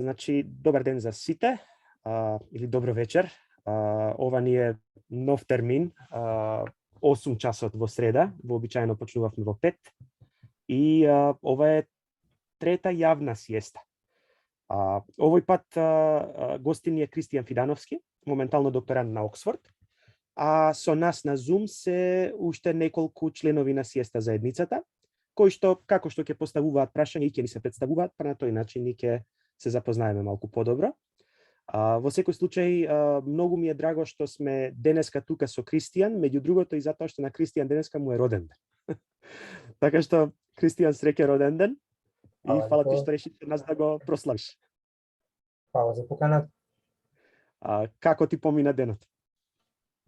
Значи, добар ден за сите, или добро вечер. Ова ни е нов термин, 8 часот во среда, вообичаено почнувавме во 5. И ова е трета јавна сиеста. Овој пат гостин ни е Кристијан Фидановски, моментално докторант на Оксфорд, а со нас на Zoom се уште неколку членови на сиеста заедницата, кои што, како што ќе поставуваат прашања и ќе ни се представуваат, па на тој начин ни ќе се запознаеме малку подобро. Во секој случај, многу ми е драго што сме денеска тука со Кристијан, меѓу другото и затоа што на Кристијан денеска му е роден ден. Така што, Кристијан, среќен роден ден и фала ти што реши нас да го прославиш. Фала за поканата. Како ти помина денот?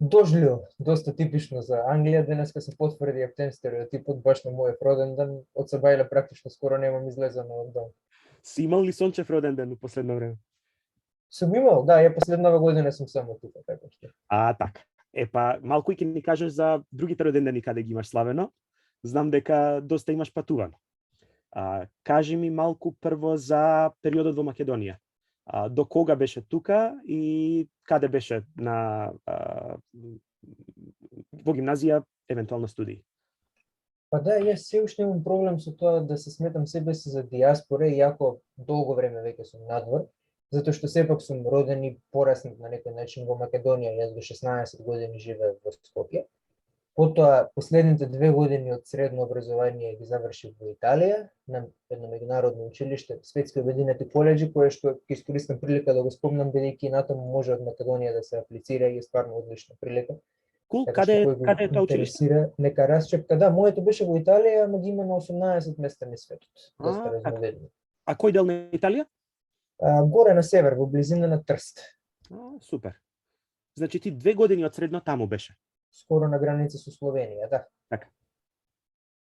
Дожливо, доста типично за Англија. Денеска се потврди ептен стереотипот баш на мојот роден ден. Од Сабајле практично скоро немам излезено од дом. Си имал ли сончев роден ден у последно време? Сум имал, да, ја последнава година сум само тука, така што. Така. Па малку и ќе ни кажеш за другите родендени каде ги имаш славено. Знам дека доста имаш патувано. Кажи ми малку прво за периодот во Македонија. До кога беше тука и каде беше во гимназија, евентуално студии? Па да, јас се уште имам проблем со тоа да се сметам себе си за диаспора, иако долго време веќе сум надвор, затоа што сепак сум роден и пораснат на некој начин во Македонија. Јас до 16 години живеев во Скопје. Потоа, последните 2 години од средно образование ги завршив во Италија, на едно меѓународно училиште, Светски обединети колеџи, кое што ќе искористам прилика да го спомнам, бидејќи натаму може од Македонија да се аплицира и е стварно одлична прилика. Каде е тоа училиште? Нека расчепка. Да, моето беше во Италија, ама ги има на 18 места низ светот. Доста разновидни. А кој дел на Италија? Горе на север, во близина на Трст. Супер. Значи ти 2 години од средно таму беше? Скоро на граница со Словенија, да. Така.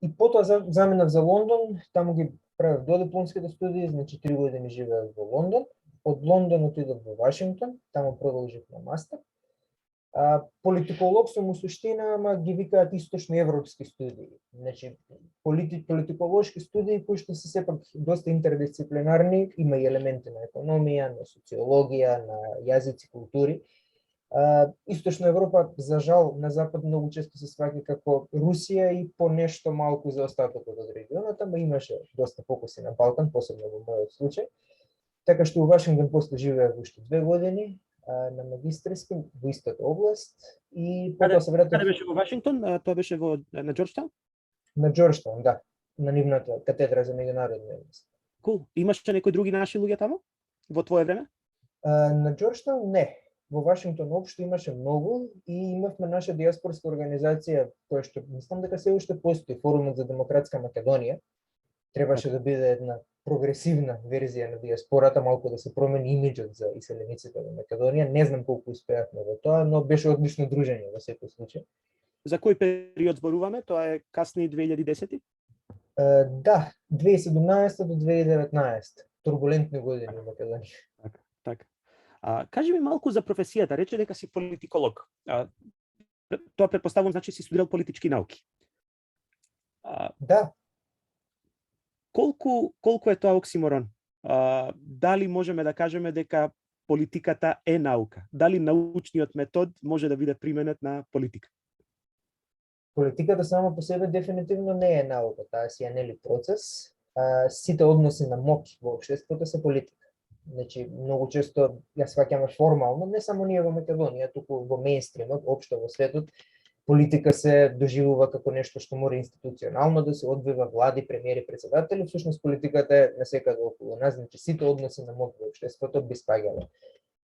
И потоа заминав за Лондон, таму ги правев додипломските студии, значи 3 години живеев во Лондон. Од Лондон отидов во Вашингтон, таму продолжив на мастер. Политиколог сум у суштина, ама ги викаат источноевропски студии. Значи, политиколошки студии кои што се сепак доста интердисциплинарни, има и елементи на економија, на социологија, на јазици, култури. Источна Европа, за жал, на запад многу често се сваќа како Русија и по нешто малку за остатокот од регионот, ама имаше доста фокуси на Балкан, посебно во мојот случај. Така што во Вашингтон после живеев уште 2 години, на магистерски во истата област и потоа се вратив. Каде беше во Вашингтон? Тоа беше на Џорџтаун? На Џорџтаун, да, на нивната катедра за меѓународни односи. Кул. Имаше некои други наши луѓе таму во твое време? На Џорџтаун не. Во Вашингтон општо имаше многу и имавме наша диаспорска организација која што мислам дека се уште постои, Форумот за демократска Македонија. Требаше да биде една прогресивна верзија на диаспората, малку да се промени имиџот за иселениците во Македонија. Не знам колку успеавме во тоа, но беше одлично дружење во секој случај. За кој период зборуваме? Тоа е касни 2010? Да, 2017 до 2019. Турбулентни години во Македонија. Така. Кажи ми малку за професијата. Рече дека си политиколог. Тоа претпоставувам значи си студирал политички науки. Да. Колку е тоа оксиморон? Дали можеме да кажеме дека политиката е наука? Дали научниот метод може да биде применет на политика? Политиката само по себе дефинитивно не е наука, таа си е нели процес. Сите односи на моќ во општеството се политика. Значи, многу често ја сваќаме формално, не само ние во Македонија, туку во мејнстримот, општо во светот, политика се доживува како нешто што мора институционално да се одвива, влади, премиери, председатели. Всушност политиката е насекаде околу нас, значи сите односи на моќ во општеството би спаѓале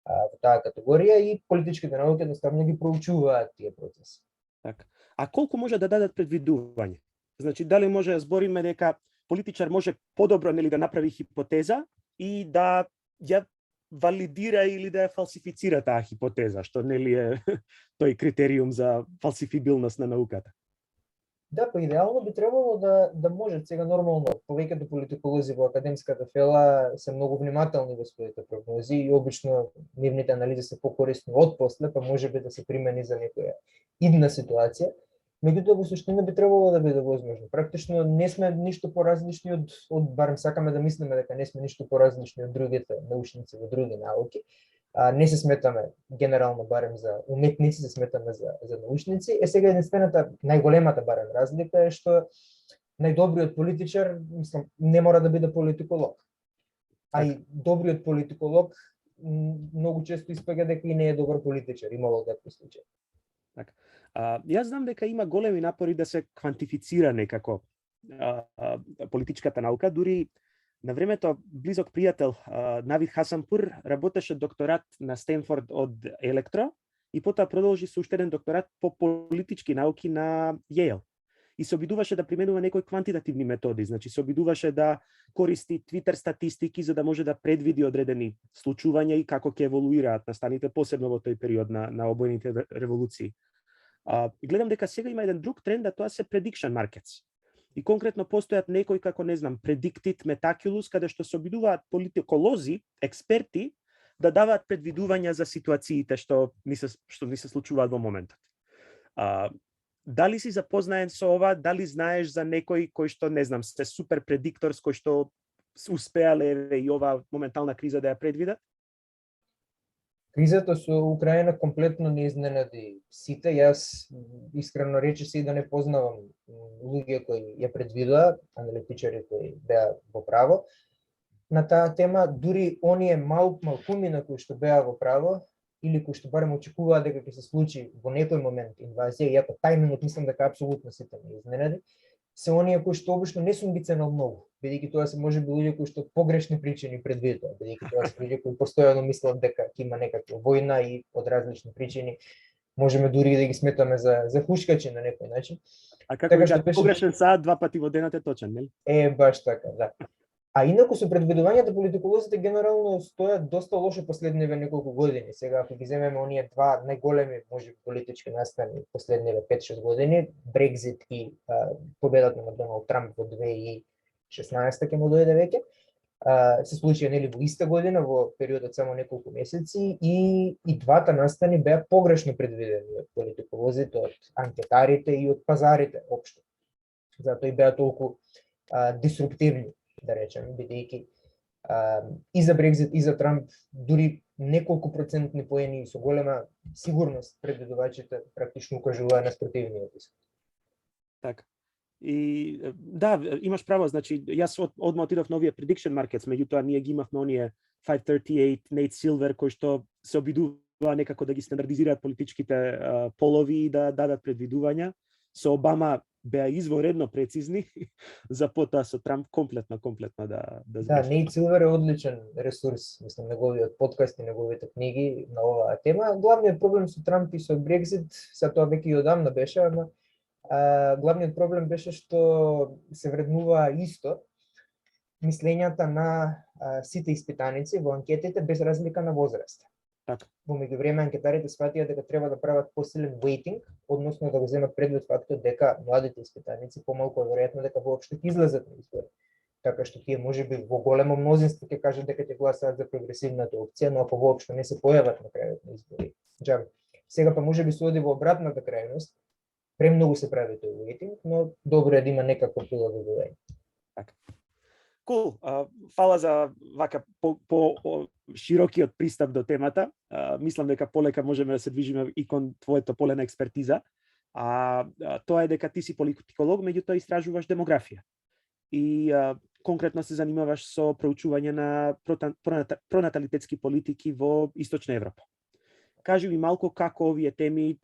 во таа категорија и политичките науки едноставно ги проучуваат тие процеси. Така. А колку може да дадат предвидување? Значи, дали може да збориме дека политичар може подобро нели да направи хипотеза и да ја валидира или да ја фалсифицира таа хипотеза, што нели е тој критериум за фалсифибилност на науката? Да, па идеално би требало да може. Сега нормално, повеќето политиколози во академската фела се многу внимателни во своите прогнози и обично нивните анализи се покорисни од после, па може би да се примени за некоја идна ситуација. меѓутоа во суштина би требало да биде возможно. Практично не сме ништо поразлични од барем сакаме да мислиме дека не сме ништо поразлични од другите научници во други науки. Не се сметаме генерално барем за уметници, се сметаме за научници. Сега единствената најголемата барем разлика е што најдобриот политичар, мислам, не мора да биде политиколог. А и добриот политиколог многу често испаѓа дека и не е добар политичар, имало такви случаи. Така. Јас знам дека има големи напори да се квантифицира некако политичката наука, дури на времето близок пријател Навид Хасанпур работеше докторат на Стенфорд од електро и потоа продолжи со уште еден докторат по политички науки на Јејл. И се обидуваше да применува некои квантитативни методи, значи се обидуваше да користи Твитер статистики за да може да предвиди одредени случувања и како ќе еволуираат настаните, посебно во тој период на обојните револуции. Гледам дека сега има еден друг тренд, а тоа се prediction markets. И конкретно постојат некои како не знам Predicted Metaculus, каде што се обидуваат политиколози, експерти да даваат предвидувања за ситуациите што ни се случуваат во моментот. Дали си запознаен со ова? Дали знаеш за некои кои што не знам се супер предикторс кои што успеале и ова моментална криза да ја предвидат? Кризата со Украина комплетно не изненади сите. Јас искрено речиси и да не познавам луѓе кои ја предвидоа, аналитичари кои беа во право на таа тема, дури оние малкумина кои што беа во право или кои што барем очекуваа дека ќе се случи во некој момент инвазија, иако тајмингот мислам дека апсолутно сите не изненади, се оние кои што обично не сум ги ценел многу, бидејќи тоа се можеби луѓе кои што погрешни причини предвидоа, бидејќи тоа се луѓе кои постојано мислат дека ќе има некаква војна и од различни причини можеме дури да ги сметаме за хушкачи на некој начин. А како така погрешен саат два пати во денот е точен, нели? Баш така, да. А инаку со предвидувањата политиколозите генерално стојат доста лошо последниве неколку години. Сега ако ги земеме оние два најголеми можеби политички настани последниве 5-6 години, Брекзит и победата на Доналд Трамп во 2016 ќе му дојде веќе, се случија нели во иста година во периодот само неколку месеци и двата настани беа погрешно предвидени од политиколозите, од анкетарите и од пазарите општо. Затоа и беа толку дисруптивни, да речем, бидејќи и за Брекзит и за Трамп дури неколку процентни поени со голема сигурност предвидувачите практично укажуваа на спротивниот исход. Така. И да, имаш право, значи јас одма отидов на овие prediction markets, меѓутоа ние ги имавме оние 538, Nate Silver кои што се обидуваа некако да ги стандардизираат политичките полови и да дадат предвидувања. Со Обама беа изворедно прецизни, за потоа со Трамп комплетно да Да, Нейт Силвер е одличен ресурс, мислам, неговиот подкаст и неговите книги на оваа тема. Главниот проблем со Трамп и со Брекзит, се тоа веќе и одамна беше, ама главниот проблем беше што се вреднуваа исто мислењата на сите испитаници во анкетите без разлика на возраст. Така. Во меѓувреме анкетарите сфатија дека треба да прават посилен weighting, односно да го земат предвид фактот дека младите испитаници помалку е веројатно дека воопшто ќе излезат на избори. Така што тие можеби во големо мнозинство ќе кажат дека ќе гласаат за прогресивната опција, но ако воопшто не се појават на крајот на избори, џабе. Сега па можеби се оди во обратната крајност, премногу се прави тој weighting, но добро е да има некакво прилагодување. Така. Cool. Фала за вака по широкиот пристап до темата. Мислам дека полека можеме да се движиме и кон твоето поле на експертиза. Тоа е дека ти си политиколог, меѓутоа истражуваш демографија. И конкретно се занимаваш со проучување на пронаталитетски политики во Источна Европа. Кажи ми малку како овие теми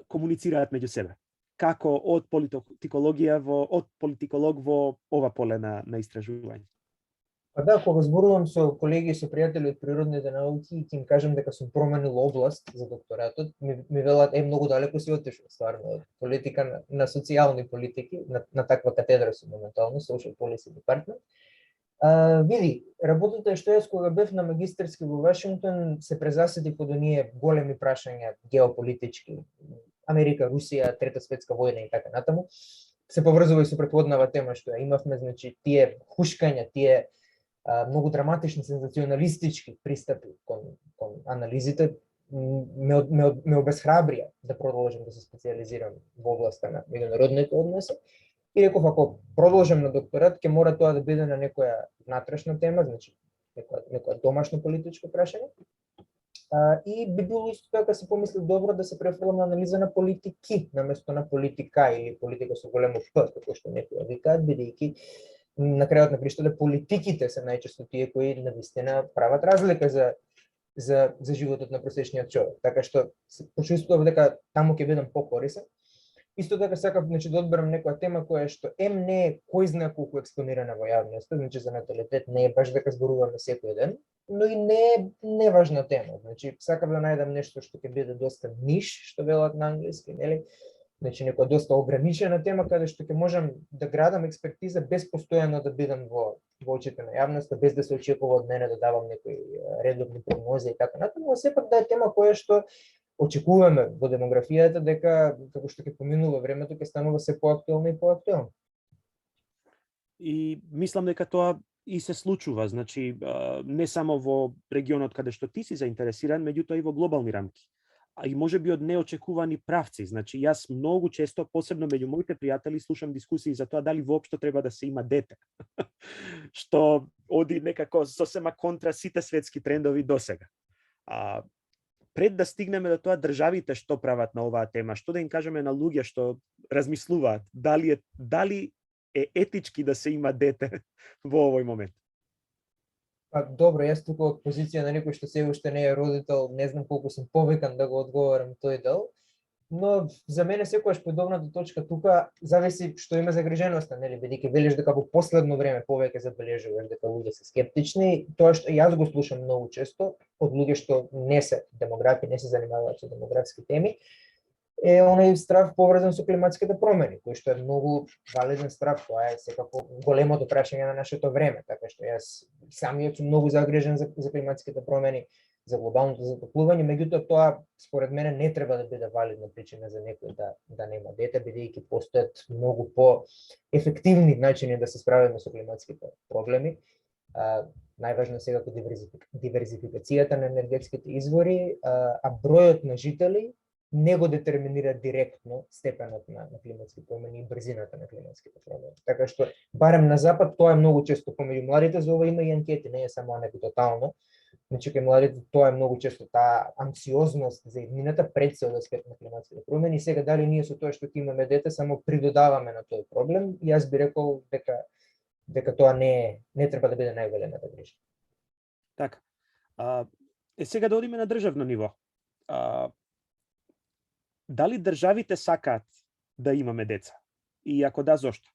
комуницираат меѓу себе. Како од политиколог во ова поле на истражување? Па да, кога зборувам со колеги и со пријатели од природните науки, ќе им кажам дека сум променил област за докторатот, ми велат многу далеко си отишол стварно од политика на социјални политики, на таква катедра сум моментално, Social Policy Department. Види, работата е што јас кога бев на магистерски во Вашингтон се презасети под оние големи прашања геополитички, Америка, Русија, Трета светска војна и така натаму. Се поврзува и со претходната тема што ја имавме, значи тие хушкања, тие многу драматични, сензационалистички пристапи кон анализите ме обесхрабрија да продолжам да се специализирам во областа на меѓународните односи. И реков, ако продолжам на докторат, ќе мора тоа да биде на некоја внатрешна тема, значи некоја домашно политичко прашање. И би било исто така се помисли добро да се префрлам на анализа на политики, наместо на политика или политика со големо П, како што некои викаат, бидејќи на крајот на криштата политиките се најчесто тие кои навистина прават разлика за животот на просечниот човек. Така што се почувствував дека таму ќе бидам покорисен. Исто така сакав да одберам некоја тема која што не е кој знае колку експонирана во јавноста, значи за наталитет не е баш дека зборуваме секој ден, но и не е неважна тема. Значи сакав да најдам нешто што ќе биде доста ниш, што велат на англиски, нели? Значи некоја доста ограничена тема каде што ќе можам да градам експертиза без постојано да бидам во очите на јавноста, без да се очекува од мене да давам некои редовни прогнози и така натаму, но сепак да е тема која што очекуваме во демографијата дека како што ќе поминува времето ќе станува се поактуелно и поактуелно. И мислам дека тоа и се случува, значи не само во регионот каде што ти си заинтересиран, меѓутоа и во глобални рамки. А и можеби од неочекувани правци. Значи јас многу често, посебно меѓу моите пријатели, слушам дискусии за тоа дали воопшто треба да се има дете. Што оди некако сосема контра сите светски трендови досега. Пред да стигнеме до тоа државите што прават на оваа тема, што да им кажеме на луѓе што размислуваат, дали е етички да се има дете во овој момент? Добро, јас тука од позиција на некој што се уште не е родител, не знам колку сум повикан да го одговорам тој дел, но за мене секогаш подобната точка тука зависи што има загриженоста, нели, бидејќи велиш дека во последно време повеќе забележуваш дека луѓе се скептични, тоа што јас го слушам многу често од луѓе што не се демографи, не се занимаваат со демографски теми, е оној страв поврзан со климатските промени, кој што е многу валиден страв, тоа е секако големото прашање на нашето време, така што јас самиот сум многу загрижен за климатските промени, за глобалното затоплување, меѓутоа тоа според мене не треба да биде валидна причина за некој да нема дете, бидејќи постојат многу по-ефективни начини да се справиме со климатските проблеми. Најважно сега диверзификацијата на енергетските извори, а бројот на жители не го детерминира директно степенот на климатски промени и брзината на климатските промени. Така што, барем на запад, тоа е многу често помеѓу младите, за ова има и анкети, не е само анекдотално. Значи, кај младите тоа е многу често таа анксиозност за иднината пред се од аспект на климатските промени. Сега дали ние со тоа што ќе имаме дете само придодаваме на тој проблем, јас би рекол дека тоа не треба да биде најголемата грешка. Така. Сега да одиме на државно ниво. Дали државите сакаат да имаме деца? И ако да, зошто?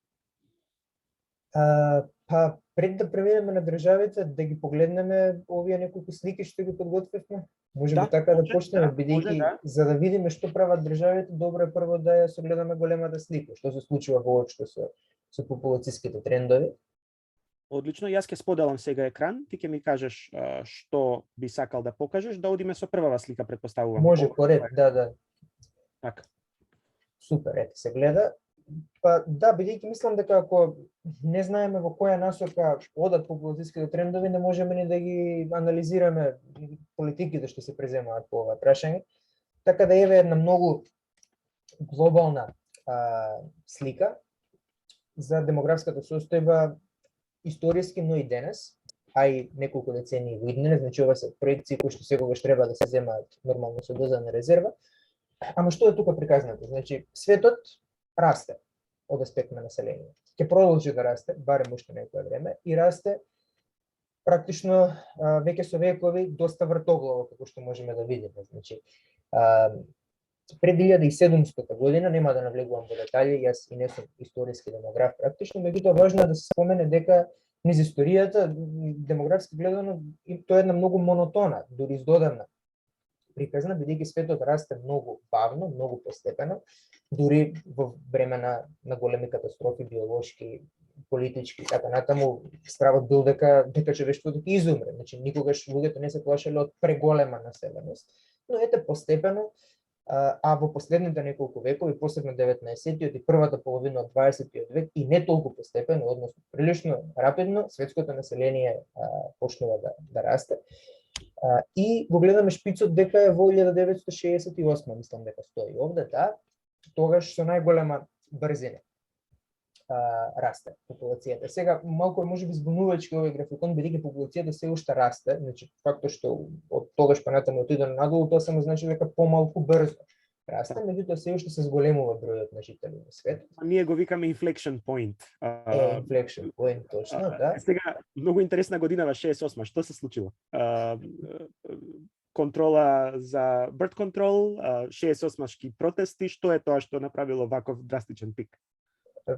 Пред да преминеме на државите, да ги погледнеме овие неколку слики што ги подготвивме. Можеби така да почнеме, бидејќи за да видиме што прават државите, добро е прво да ја согледаме големата слика, што се случува воопшто со популацијските трендови. Одлично, јас ќе споделам сега екран, ти ќе ми кажеш што би сакал да покажеш, да одиме со првава слика, предпоставувам. Може, поред, да. Така. Супер, ете се гледа. Да, бидејќи мислам дека ако не знаеме во која насока одат популацијските трендови, не можеме ни да ги анализираме политиките што се преземаат по ова прашање. Така да еве една многу глобална слика за демографската состојба историски, но и денес, а и неколку децении во иднина, значи ова се проекции кои што секогаш треба да се земаат нормално со доза на резерва. Ама што е тука приказнато? Значи, светот расте од аспект на население. Ќе продолжи да расте, барем уште некое време, и расте практично веќе со векови доста вртоглаво, како што можеме да видиме. Значи, пред 1700 година, нема да навлегувам во детали, јас и не сум историски демограф практично, меѓутоа важно е да се спомене дека низ историјата, демографски гледано, тоа е една многу монотона, дури издодавна приказна, бидејќи светот расте многу бавно, многу постепено, дури во време на големи катастрофи, биолошки, политички, така натаму, стравот бил дека човештвото ќе изумре. Значи, никогаш луѓето не се плашеле од преголема населеност, но ете постепено, а во последните неколку векови, посебно 19-тиот и првата половина од 20-тиот век, и не толку постепено, односно прилично рапидно, светското население почнува да расте. И го гледаме шпицот дека е во 1968, мислам дека стои овде, да, тогаш со најголема брзина расте популацијата. Сега малку е можеби збунувачки овој графикон, бидејќи популацијата се уште расте, значи фактот што од тогаш па натаму отиде надолу, тоа само значи дека помалку брзо расте, меѓутоа се уште се зголемува бројот на жители на светот. Ние го викаме inflection point. Inflection point, точно, да. Сега, многу интересна годинава 68. Што се случило? Контрола за birth control, 68-шки протести, што е тоа што направило ваков драстичен пик?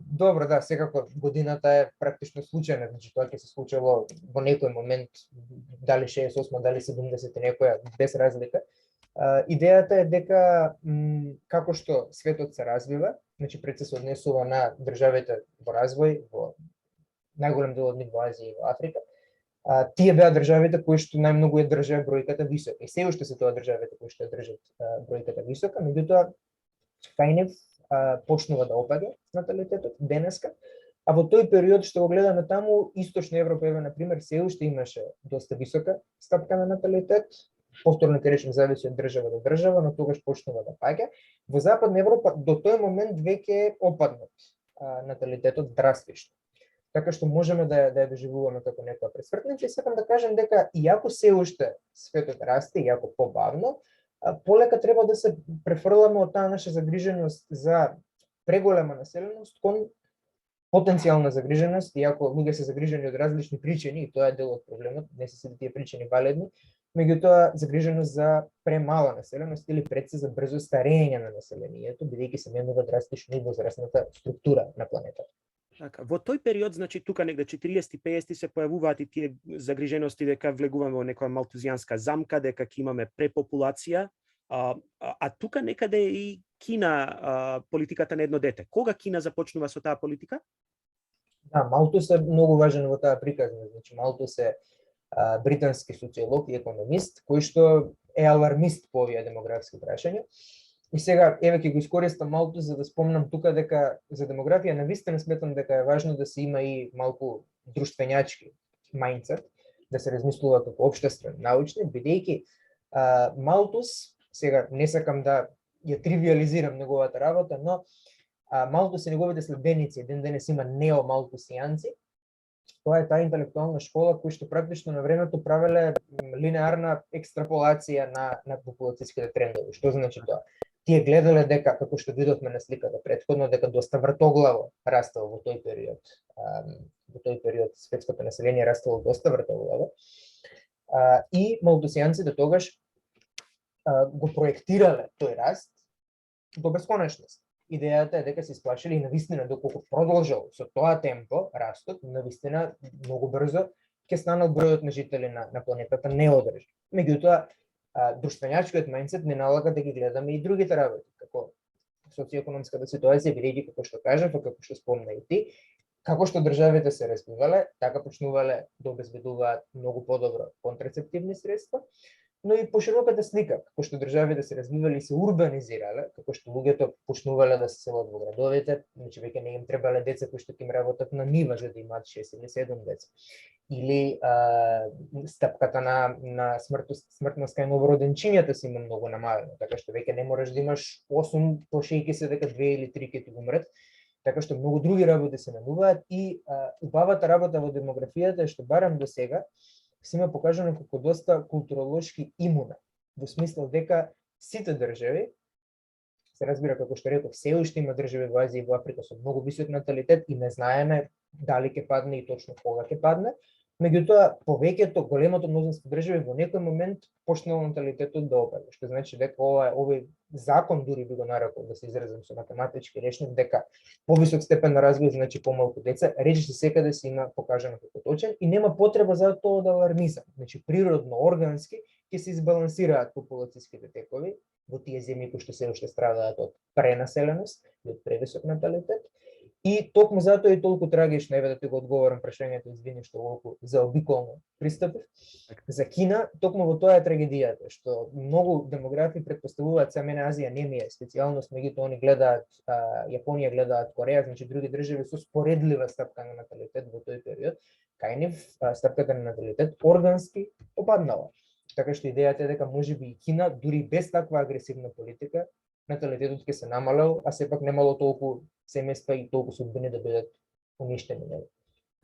Добро, да, секако годината е практично случајна, значи тоа ќе се случило во некој момент, дали 68, дали 70 некоја, без разлика. Идејата е дека како што светот се развива, значи пред се однесува на државите во развој, во најголем дел од нив во Азија и во Африка, тие беа државите кои што најмногу ја држаа бројката висока. И се уште се тоа државите кои што ја држат бројката висока, меѓутоа кај нив почнува да опаѓа наталитетот денеска, а во тој период што го гледаме таму, Источна Европа, еве на пример, се уште имаше доста висока стапка на наталитет. Повторно ќе речем, зависи од држава до држава, но тогаш почнува да паѓа. Во Западна Европа до тој момент веќе е опаднат наталитетот драстично. Така што можеме да ја доживуваме како некоја пресвртница, и сакам да кажем дека иако се уште светот расте, иако побавно, полека треба да се префрламе од таа наша загриженост за преголема населеност кон потенцијална загриженост, иако луѓе се загрижени од различни причини, и тоа е дел од проблемот, не се сите тие причини валидни, меѓутоа загриженост за премала населеност или предсе за брзо старење на населението, бидејќи се менува драстично и возрастната структура на планетата. Така, во тој период, значи тука негде 40-50 се појавуваат и тие загрижености дека влегуваме во некоја малтузијанска замка, дека ќе имаме препопулација, а тука некаде и Кина политиката на едно дете. Кога Кина започнува со таа политика? Да, Малтус е многу важен во таа приказна. Значи Малтус е британски социолог и економист, кој што е алармист по овие демографски прашања. И сега, еве ќе го искористам Малтус за да спомнам тука дека за демографија навистина сметам дека е важно да се има и малку друштвењачки мајндсет, да се размислува како општествен научник, бидејќи Малтус, сега не сакам да ја тривиализирам неговата работа, но Малтус и неговите следбеници ден денес има неомалтусијанци. Тоа е таа интелектуална школа која што практично на времето правеле линеарна екстраполација на популацијските трендови. Што значи тоа? Тие гледале дека, како што видовме на сликата претходно, дека доста вртоглаво растело во тој период. Во тој период светското население растело доста вртоглаво. И малтусијанците тогаш го проектирале тој раст до бесконечност. Идејата е дека се исплашили и навистина доколку продолжал со тоа темпо растот, навистина многу брзо ќе станал бројот на жители на планетата неодржив. Меѓутоа, друштвењачкиот мајндсет не налага да ги гледаме и другите работи, како социоекономската ситуација, бидејќи како што кажав, како што спомна и ти, како што државите се развивале, така почнувале да обезбедуваат многу подобро контрацептивни средства, но и пошироката слика, како што државите се развивале и се урбанизирале, како што луѓето почнувале да се селат во градовите, значи веќе не им требале деца кои што ќе им работат на нива за да имаат 6 или 7 деца. Или стапката на смртност кај новороденчињата се има многу намалена, така што веќе не можеш да имаш 8 плашејќи се дека 2 или 3 ќе ти умрат, така што многу други работи се менуваат и убавата работа во демографијата е што барам до сега се има покажано како доста културолошки имуна, во смисла дека сите држави, се разбира како што реков, се уште има држави во Азија и во Африка со многу висок наталитет и не знаеме дали ќе падне и точно кога ќе падне, меѓутоа повеќето, големото мнозинство држави во некој момент почнало наталитетот да опаѓа, што значи дека овој закон, дури би го нарекол, да се изразам со математички речник, дека повисок степен на развој значи помалку деца, речиси секаде се има покажано како точен и нема потреба за тоа да алармизам. Значи природно, органски ќе се избалансираат популацијските текови во тие земји кои што се уште страдаат од пренаселеност и од превисок наталитет. И токму затоа и толку трагично, еве да ти го одговорам прашањето, извини што толку заобиколно пристапив. За Кина, токму во тоа е трагедијата, што многу демографи претпоставуваат, за мене Азија не ми е специјалност, меѓутоа они гледаат Јапонија, гледаат Кореја, значи други држави со споредлива стапка на наталитет во тој период, кај нив стапката на наталитет органски опаднала. Така што идејата е дека можеби и Кина, дури без таква агресивна политика, наталитетот ќе се намалел, а сепак немало толку семејства и толку судбини да бидат уништени.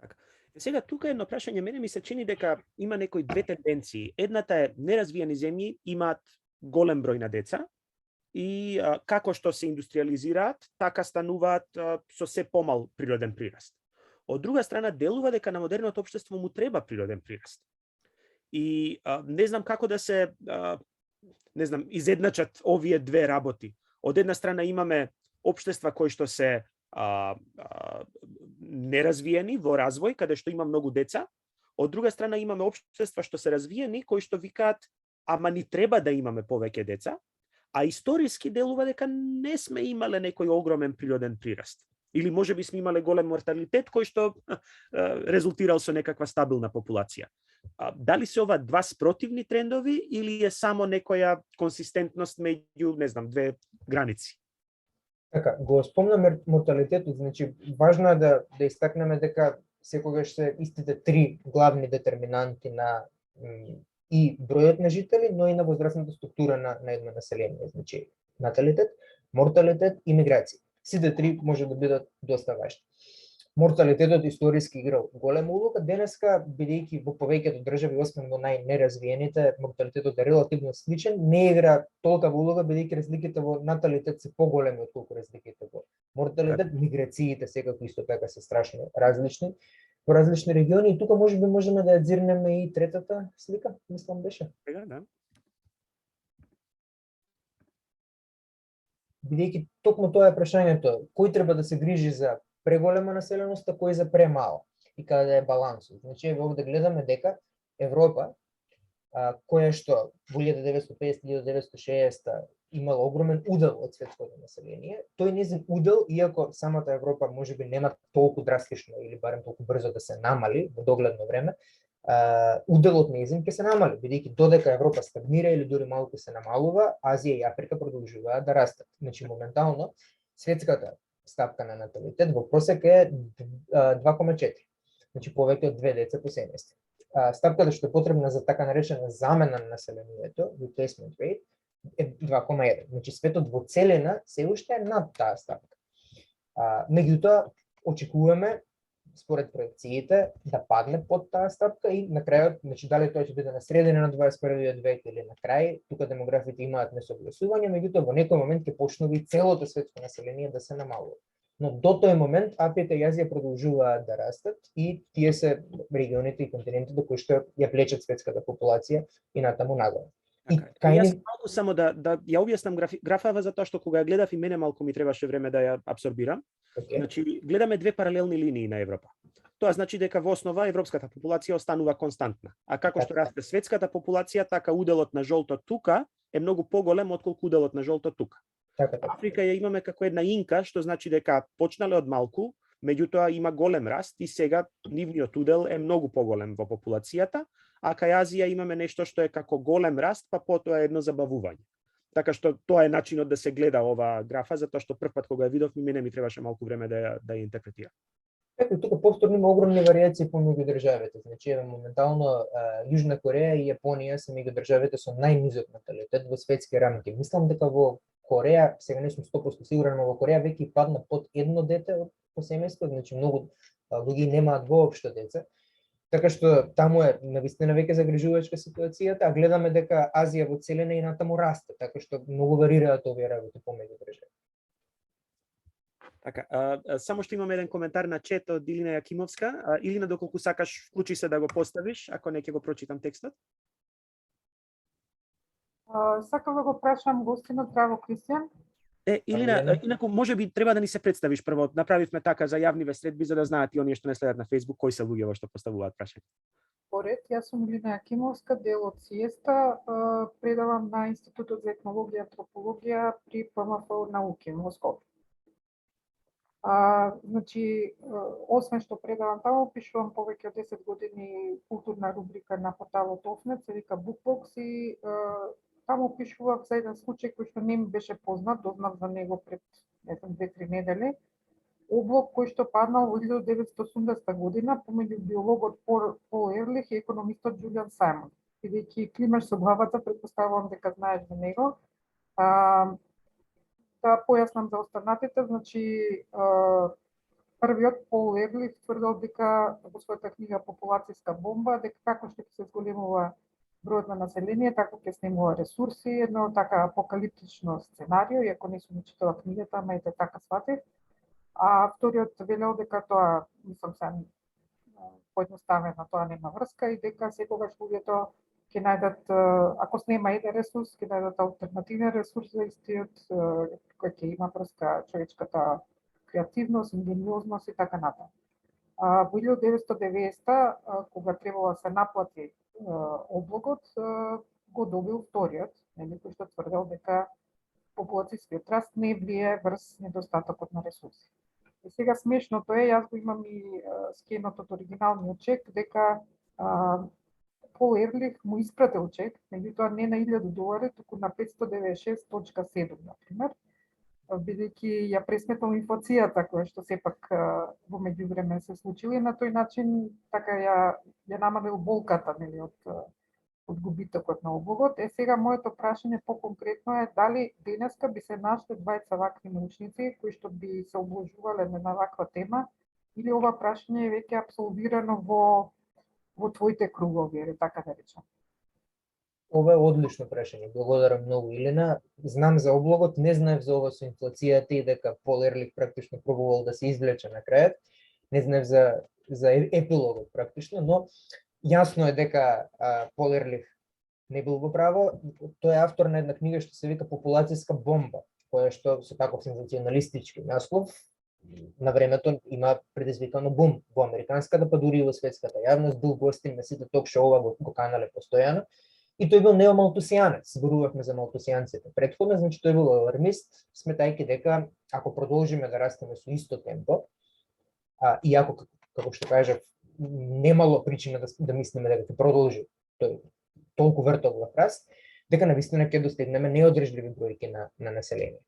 Така. Сега тука едно прашање, мене ми се чини дека има некои две тенденции. Едната е неразвиени земји имаат голем број на деца и како што се индустриализираат, така стануваат со се помал природен прираст. Од друга страна, делува дека на модерното општество му треба природен прираст. И не знам како да се изедначат овие две работи. Од една страна имаме општества кои што се неразвиени во развој, каде што има многу деца. Од друга страна имаме општества што се развиени, кои што викаат, ама ни треба да имаме повеќе деца, а историски делува дека не сме имале некој огромен природен прираст. Или можеби сме имале голем морталитет кој што резултирал со некаква стабилна популација. Дали се ова два спротивни трендови или е само некоја консистентност меѓу, не знам, две граници? Така, го спомнам морталитетот, значи важно е да истакнеме дека секогаш се истите три главни детерминанти на и бројот на жители, но и на возрастната структура на едно население, значи наталитет, морталитет и миграција. Сите три може да бидат доста важни. Морталитетот историски играл голема улога, денеска бидејќи во повеќето држави, освен во најнеразвиените, морталитетот е релативно сличен, не игра толкова улога бидејќи разликите во наталитет се поголеми отколку разликите во морталитет. Миграциите секако исто така се страшно различни во различни региони и тука можеби можеме да ја дзирнеме и третата слика, мислам беше. Да. Бидејќи токму тоа е прашањето, кој треба да се грижи за преголема населеност, кој за премало и каде е балансот. Значи, овде гледаме дека Европа, која што во 1950-1960 имала огромен удел од светското население, тој незин удел, иако самата Европа можеби нема толку драстично или барем толку брзо да се намали во догледно време, уделот незин ќе се намали, бидејќи додека Европа стагнира или дури малку се намалува, Азија и Африка продолжуваат да растат. Значи, моментално светската стапка на наталитет во просек е 2,4. Значи повеќе од 2 деца по семејство. Стапката што е потребна за така наречена замена на населението, replacement rate, е 2,1. Значи светот во целина се уште е над таа стапка. Меѓутоа очекуваме според проекциите да падне под таа стапка и на крајот, значи дали тоа ќе биде на средина на 21 век или на крај, тука демографите имаат несогласување, меѓутоа во некој момент ќе почнува и целото светско население да се намалува. Но до тој момент Африка и Азија продолжуваат да растат и тие се регионите и континентите кои што ја влечат светската популација и натаму нагоре. Јас малку само да ја објаснам графава затоа што кога ја гледав и мене малку ми требаше време да ја абсорбирам. Значи гледаме две паралелни линии на Европа. Тоа значи дека во основа европската популација останува константна. А како што расте светската популација, така уделот на жолто тука е многу поголем отколку уделот на жолто тука. Африка ја имаме како една инка, што значи дека почнале од малку, меѓутоа има голем раст и сега нивниот удел е многу поголем во популацијата, а кај Азија имаме нешто што е како голем раст, па потоа едно забавување. Така што тоа е начинот да се гледа ова графа, затоа што прв пат кога ја видов, мене ми требаше малку време да ја интерпретирам. Ето, тука повторно има огромни варијации помеѓу државите. Значи, моментално Јужна Кореја и Јапонија се меѓу државите со најнизок наталитет во светски рамки. Мислам дека во Кореја, сега не сум 100% сигурен, но во Кореја веќе падна под едно дете по семејство, значи многу луѓе немаат воопшто деца. Така што таму е навистина веќе загрижувачка ситуацијата, а гледаме дека Азија во целина и натаму расте, така што многу варираат овие работи помеѓу држави. Така, само што имаме еден коментар на чет од Илина Јакимовска. Илина, доколку сакаш, вклучи се да го поставиш, ако не ќе го прочитам текстот. Сакам да го прашам гостинот, здраво Кристијан. Илина, инаку можеби треба да ни се представиш прво. Направивме така за јавни средби за да знаат и оние што не следат на Facebook кои се луѓе што поставуваат прашања. Поред, јас сум Илина Јакимовска, дел од СИЕСТА, предавам на Институтот за етнологија и антропологија при ПМФ науки во Скопје. Значи, освен што предавам таму, пишувам повеќе од 10 години културна рубрика на порталот Офнет, се вика Bookbox и таму пишував за еден случај кој што не ми беше познат, дознав за него пред 2-3 недели. Облог кој што паднал во 1980 година помеѓу биологот Пол Ерлих и економистот Џулијан Сајмон. бидејќи климаш со главата, претпоставувам дека знаеш за него. Да појаснам за останатите, значи првиот Пол Ерлих тврдел дека во својата книга Популацијска бомба, дека како што ќе се зголемува бројот на население, така ќе снемува ресурси, едно така апокалиптично сценарио, иако не сум читала книгата, ама ете така сватив. А вториот велел дека тоа, мислам се поедноставено, тоа нема врска и дека секогаш луѓето ќе најдат, ако снема еден ресурс, ќе најдат алтернативен ресурс за истиот, кој ќе има врска човечката креативност, ингениозност и така натаму. Во 1990, кога требало да се наплати облогот, го добил вториот, кој што тврдел дека популацијскиот раст не влие врз недостатокот на ресурси. И сега смешното е, јас го имам и скенот од оригиналниот чек, дека Пол Ерлих му испратил чек, меѓутоа не на $1000, туку на 596.7, например, бидејќи ја пресметнал инфлацијата која што сепак во меѓувреме се случила и на тој начин така ја намалил болката, нели, од губитокот на облогот. Сега моето прашање по-конкретно е дали денеска би се нашле двајца вакви научници кои што би се обложувале на ваква тема, или ова прашање е веќе апсолвирано во твоите кругови, така да речам. Ова е одлично прашање. Благодарам многу, Илена. Знам за облогот, не знаев за ова со инфлацијата и дека Пол Ерлих практично пробувал да се извлече на крајот. Не знаев за епилогот практично, но јасно е дека Пол Ерлих не бил во право. Тој е автор на една книга што се вика Популацијска бомба, која што со таков сензационалистички наслов на времето има предизвикано бум во американската, па дури и во светската јавност, бил гостин на сите ток-шоуа, го канале постојано. И тој бил неомалтусијанец, зборувавме за малтусијанците предходно, значи тој бил алармист, сметајќи дека ако продолжиме да растеме со исто темпо, иако, како што кажав, немало причина да мислиме дека ќе продолжи тој толку вртоглав раст, дека навистина ќе достигнеме неодржливи бројки на население.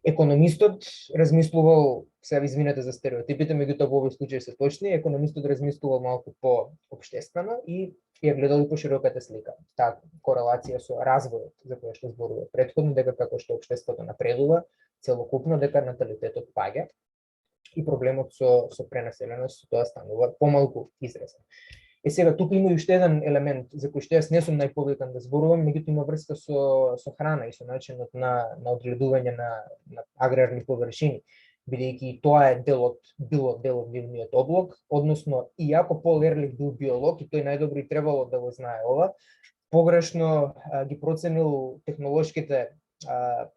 Економистот размислувал, сега извинете за стереотипите, меѓутоа во овој случај се точни, економистот размислувал малку по-општествено и ја гледал и по широката слика. Таа корелација со развојот за која што зборува претходно, дека како што општеството напредува целокупно, дека наталитетот паѓа и проблемот со пренаселеност тоа станува помалку изразен. Сега тука има уште еден елемент за кој што јас не сум најповикан да зборувам, меѓутоа има врска со храна и со начинот на одгледување на аграрни површини, бидејќи тоа е било дел од нивниот облог, односно иако Пол Ерлих бил биолог и тој најдобро и требало да го знае ова, погрешно ги проценил технолошките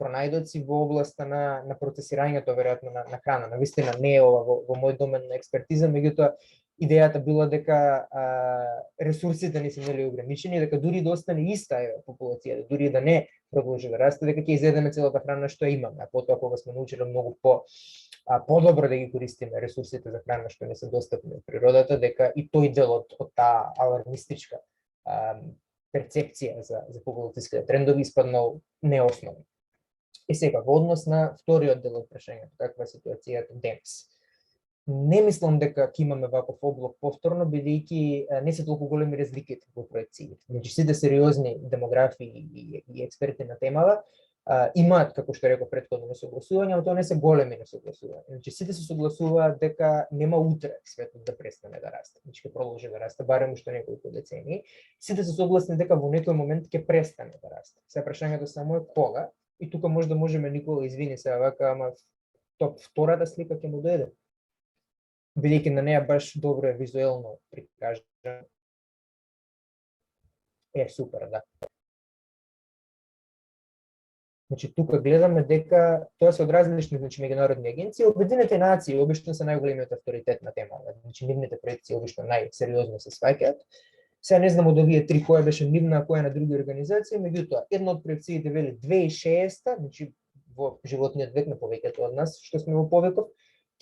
пронајдоци во областа на процесирањето веројатно на храна. Навистина не е ова во мој домен на експертиза, меѓутоа идејата била дека ресурсите не се нели ограничени, дека дури да остане иста популација, дури да не продолжи да расте, дека ќе изедеме целата храна што имаме, а потоа кога сме научиле многу подобро да ги користиме ресурсите за храна што не се достапни од природата, дека и тој дел од таа алармистичка перцепција за популацијските трендови испаднал неосновен. Сега во однос на вториот дел од прашањето, каква е ситуацијата денес? Не мислам дека ќе имаме ваков облог повторно, бидејќи не се толку големи разликите во проекциите. Значи сите сериозни демографи и експерти на темава имаат, како што реков претходно, несогласувања, но тоа не се големи несогласувања. Значи сите се согласуваат дека нема утре светот да престане да расте. Значи ќе продолжи да расте барем уште неколку децении. Сите се согласни дека во некој момент ќе престане да расте. Сега прашањето само е кога, и тука можеме Никола извини се вака, ама втората слика ќе му дојде. Бидејќи на неа баш добро е визуелно прикажано. Супер, да. Значи, тука гледаме дека тоа се од различни меѓународни агенции. Обединетите нации обично се најголемиот авторитет на темата. Значи, нивните проекции обично најсериозно се сваќаат. Сега не знам од овие три која беше нивна, а која на други организации, меѓутоа, една од проекциите вели 2060, значи во животниот век на повеќето од нас, што сме во повеков,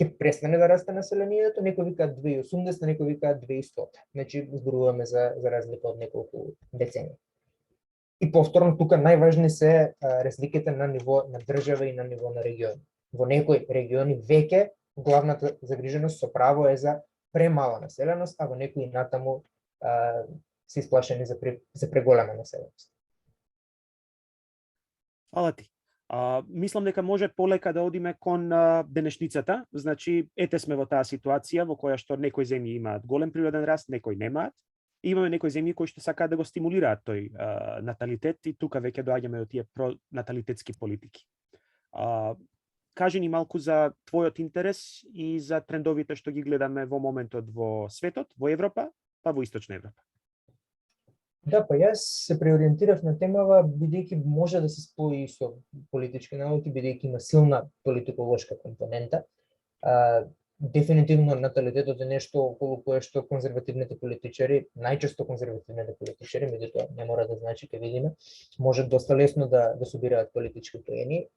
ќе престане да расте населението, некои викаат 2080, некои викаат 2100. Значи, зборуваме за разлика од неколку децении. И повторно, тука најважни се разликите на ниво на држава и на ниво на региони. Во некои региони веќе главната загриженост со право е за премала населеност, а во некои натаму се исплашени за преголема населеност. Фала ти. Мислам дека може полека да одиме кон денешницата. Значи, ете сме во таа ситуација во која што некои земји имаат голем природен раст, некои немаат. И имаме некои земји кои што сакаат да го стимулираат тој наталитет и тука веќе доаѓаме до тие пронаталитетски политики. Кажи ни малку за твојот интерес и за трендовите што ги гледаме во моментот во светот, во Европа, па во Источна Европа. Да, па јас се преориентирав на темава бидејќи може да се спои со политички науки, бидејќи има силна политиколошка компонента. Дефинитивно наталитетот е нешто околу кое што конзервативните политичари, најчесто конзервативните политичари, меѓутоа не мора да значи, ќе видиме, може доста лесно да собираат политички поени.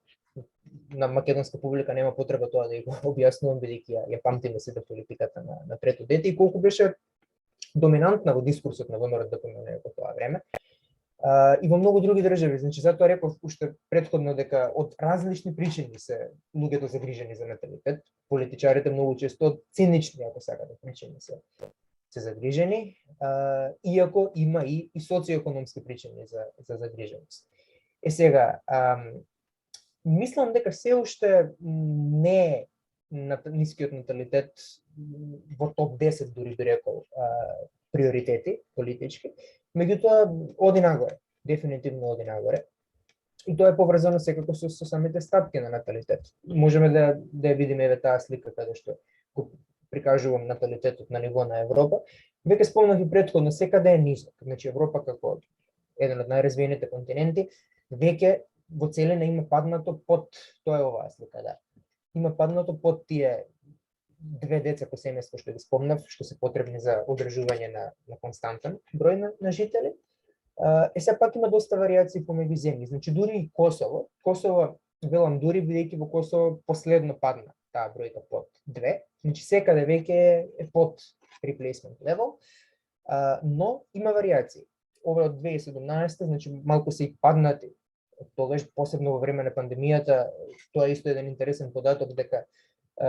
На македонска публика нема потреба тоа да ја го објаснувам, бидејќи ја памтиме сите политиката на трето дете и колку беше доминантна во дискурсот на ВМРО ДПМН по тоа време. И во многу други држави, значи затоа реков уште претходно дека од различни причини се луѓето загрижени за наталитет. Политичарите многу често цинични, ако сакате, причини се загрижени, иако има и социоекономски причини за загриженост. Сега, мислам дека се уште не е нискиот наталитет во топ 10 дури би рекол приоритети политички, меѓутоа оди нагоре, дефинитивно оди нагоре. И тоа е поврзано секако со самите стапки на наталитет. Можеме да ја видиме еве таа слика каде што го прикажувам наталитетот на ниво на Европа. Веќе спомнав и претходно, секаде е низок. Значи Европа како еден од најразвиените континенти веќе во целина има паднато под, тоа е оваа слика, да. Има паднато под тие 2 деца по семејство што ги спомнав, што се потребни за одржување на константен број на жители. Се пак има доста варијации помеѓу земји. Значи дури и Косово велам дури бидејќи во Косово последно падна таа бројка под 2. Значи секаде веќе е под replacement level, но има варијации. Ова од 2017, значи малку се и паднати. Тогаш посебно во време на пандемијата, тоа е исто еден интересен податок дека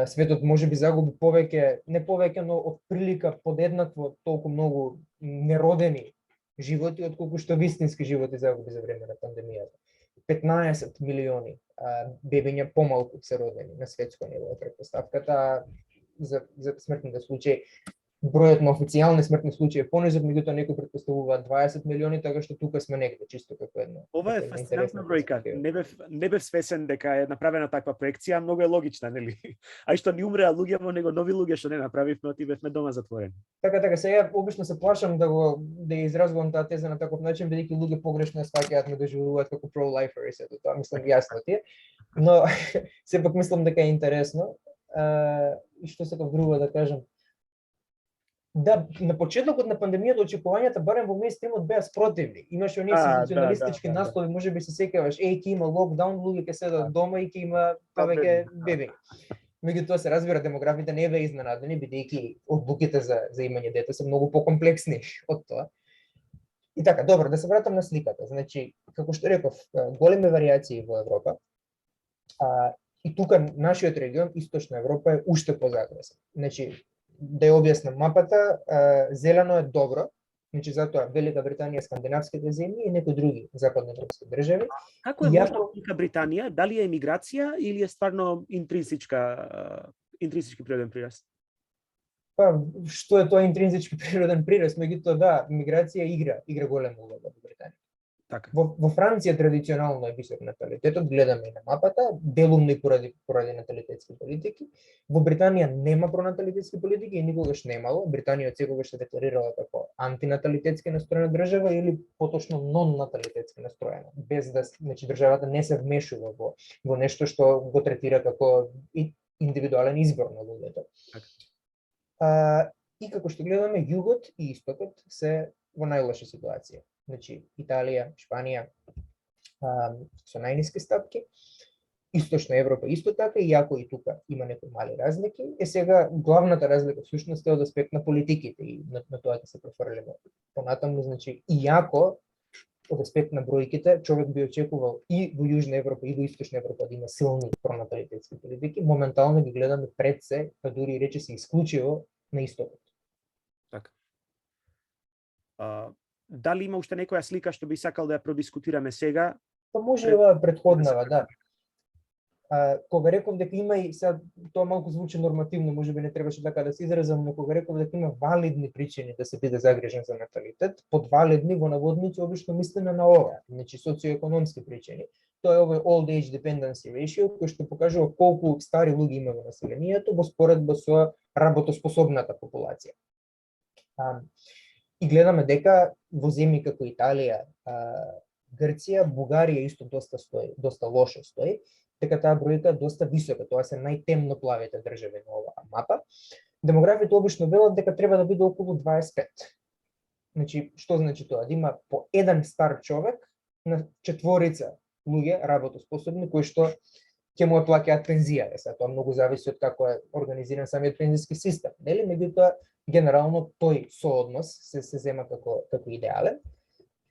светот може би загуби повеќе, не повеќе, но од прилика подеднакво толку многу неродени животи, отколку што вистински животи загуби за време на пандемијата. 15 милиони бебиња помалку се родени на светско ниво. Претпоставката за смртните случаи, бројот на официјални смртни случаи е понизок, меѓутоа некои претпоставуваат 20 милиони, така што тука сме негде чисто како едно. Ова е фасцинантна бројка. Не бев свесен дека е направена таква проекција, многу е логична, нели? А и што ни умреа луѓе во него, нови луѓе што не направивме, оти бевме дома затворени. Така, сега обично се плашам да изразувам таа теза на таков начин, бидејќи луѓе погрешно ја сваќаат, ме доживуваат како pro-lifer и сето тоа, мислам јасно ти е. Но сепак мислам дека е интересно. И што сакав друго да кажам. Да, на почетокот на пандемијата очекувањата барем во мејнстримот беа спротивни. Имаше оние сензационалистички наслови, можеби се сеќаваш, ќе има локдаун, луѓе ќе седат дома и ќе има повеќе беби. Меѓутоа се разбира, демографите не беа изненадени, бидејќи одлуките за имање дете се многу покомплексни од тоа. И така, добро, да се вратам на сликата. Значи, како што реков, големи варијации во Европа. И тука нашиот регион, Источна Европа, е уште позагресен. Значи, да ја објаснам мапата, зелено е добро, значи затоа Велика Британија, скандинавските земји и некои други западноевропски држави. Како е можна Велика Британија? Дали е емиграција или е стварно интринсички природен прираст? Па, што е тоа интринзички природен прираст, меѓутоа да, миграција игра голема улога во Британија. Така. Во Франција традиционално е висок наталитетот, гледаме и на мапата, делумно и поради наталитетски политики. Во Британија нема пронаталитетски политики и никогаш немало. Британија секогаш се декларирала како антинаталитетски настроена држава или поточно нон-наталитетски настроена, без да, значи државата не се вмешува во нешто што го третира како индивидуален избор на луѓето. И како што гледаме, југот и истокот се во најлоша ситуација. Значи, Италија, Шпанија со најниски стапки, Источна Европа исто така, иако и тука има некои мали разлики. Сега главната разлика всушност е од аспект на политиките и на тоа ќе се префрлиме понатаму. Значи, иако од аспект на бројките, човек би очекувал и во Јужна Европа и во Источна Европа да има силни пронаталитетски политики, моментално ги гледаме пред се, па дури рече се исклучиво на истокот. Така. дали има уште некоја слика што би сакал да ја продискутираме сега? Па може и оваа претходнава, да. Кога реков дека има и сега тоа малку звучи нормативно, можеби не требаше така да се изразам, но кога реков дека има валидни причини да се биде загрижен за наталитет, под валидни во наводници обично мислиме на ова, значи социоекономски причини. Тоа е овој old age dependency ratio кој што покажува колку стари луѓе има во населението во споредба со работоспособната популација. И гледаме дека во земји како Италија, Грција, Бугарија исто доста лошо стои, дека таа бројка е доста висока, тоа се најтемно плавите држави на оваа мапа. Демографите обично велат дека треба да биде околу 25. Значи, што значи тоа? Да има по еден стар човек на четворица луѓе работоспособни кои што ќе му плаќаат пензија. Сега тоа многу зависи од како е организиран самиот пензиски систем, нели? Меѓутоа, генерално тој сооднос се зема како идеален.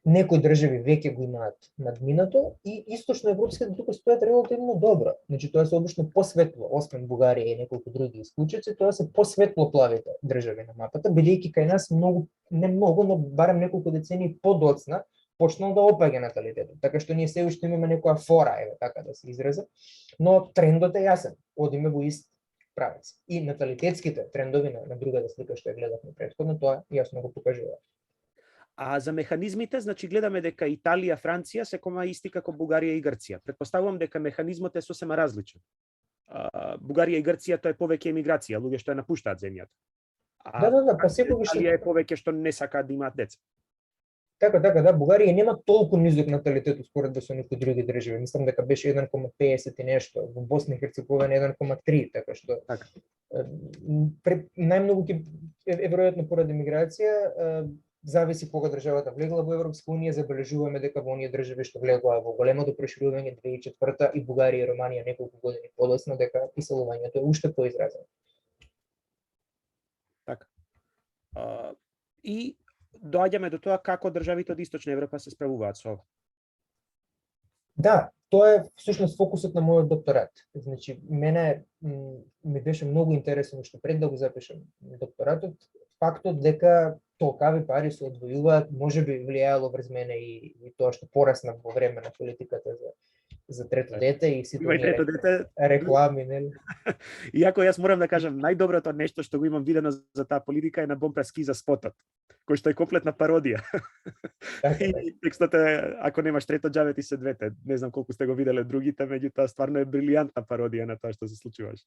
Некои држави веќе го имаат надминато и источноевропските тука стојат релативно добро. Значи тоа се обично посветло, освен Бугарија и неколку други исклучици, тоа се посветло плавите држави на мапата, бидејќи кај нас не многу, но барем неколку децении подоцна почнал да опаѓа наталитетот. Така што ние се уште имаме некоја фора, еве така да се изразам, но трендот е јасен, одиме во ист правец. И наталитетските трендови на другата слика што ја гледавме претходно, тоа јасно го покажува. А за механизмите, значи гледаме дека Италија, Франција се кома исти како Бугарија и Грција. Претпоставувам дека механизмот е сосема различен. Бугарија и Грција тоа е повеќе емиграција, луѓе што ја напуштаат земјата. Да, па секогаш Италија е повеќе што не сакаат да имаат деца. Така, да, Бугарија нема толку низок наталитет споредба со некои други држави. Мислам дека беше 1,50 и нешто, во Босна и Херцеговина 1,3, така што така. Најмногу е веројатно поради миграција, зависи кога државата влегла во Европска унија, забележуваме дека во оние држави што влегоа во големото проширување 2004 и Бугарија и Романија неколку години подоцна, дека иселувањето е уште поизразено. Така. И доаѓаме до тоа како државите од Источна Европа се справуваат со ова. Да, тоа е всушност фокусот на мојот докторат. Значи, мене ми беше многу интересно што пред да го запишам докторатот, фактот дека толкави пари се одвојуваат, можеби влијаело врз мене и тоа што пораснав во време на политиката за трето дете и сите реклами, нели? Иако јас морам да кажам, најдоброто нешто што го имам видено за таа политика е на Бомпраски за спотот, кој што е комплетна пародија. И текстот е, ако немаш трето џаве ти се двете. Не знам колку сте го виделе другите, меѓутоа стварно е брилијантна пародија на тоа што се случуваше.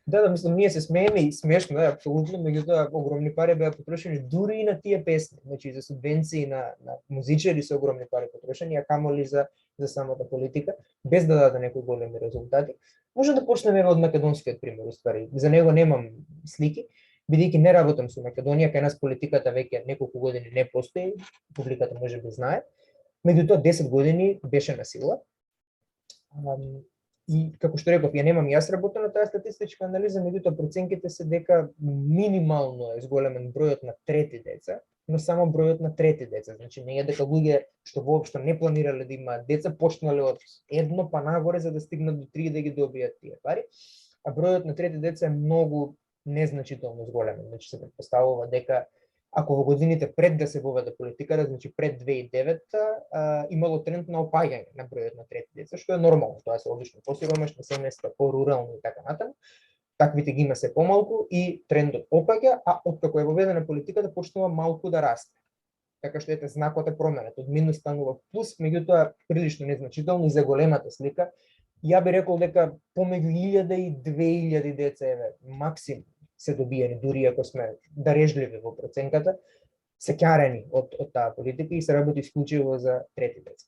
Да, мислам, ние се смееме и смешно е, апсолутно, меѓутоа огромни пари беа потрошени дури и на тие песни, значи за субвенции на музичари се огромни пари потрошени, а камоли за самата политика, без да даде некои големи резултати. Може да почнеме од македонскиот пример, уствари. За него немам слики, бидејќи не работам со Македонија, кај нас политиката веќе неколку години не постои, публиката може би знае. Меѓутоа 10 години беше на сила. И како што реков, ја немам јас работа на таа статистичка анализа, меѓутоа проценките се дека минимално е зголемен бројот на трети деца, но само бројот на трети деца. Значи не е дека луѓе што воопшто не планирале да имаат деца почнале од едно па нагоре за да стигнат до 3 да ги добијат тие пари, а бројот на трети деца е многу незначително зголемен. Значи се претпоставува дека ако во годините пред да се воведе политиката, значи пред 2009, имало тренд на опаѓање на бројот на трети деца, што е нормално. Тоа се обично посиромашни семејства, порурални и така натаму. Таквите ги има се помалку и трендот опаѓа, а откако е воведена политиката почнува малку да расте. Така што ете знакот е променет, од минус станува плюс, меѓутоа прилично незначително и за големата слика. Ја би рекол дека помеѓу 1000 и 2000 деца еве максимум се добиени, дури ако сме дарежливи во проценката, се ќарени од таа политика и се работи исклучиво за трети деца.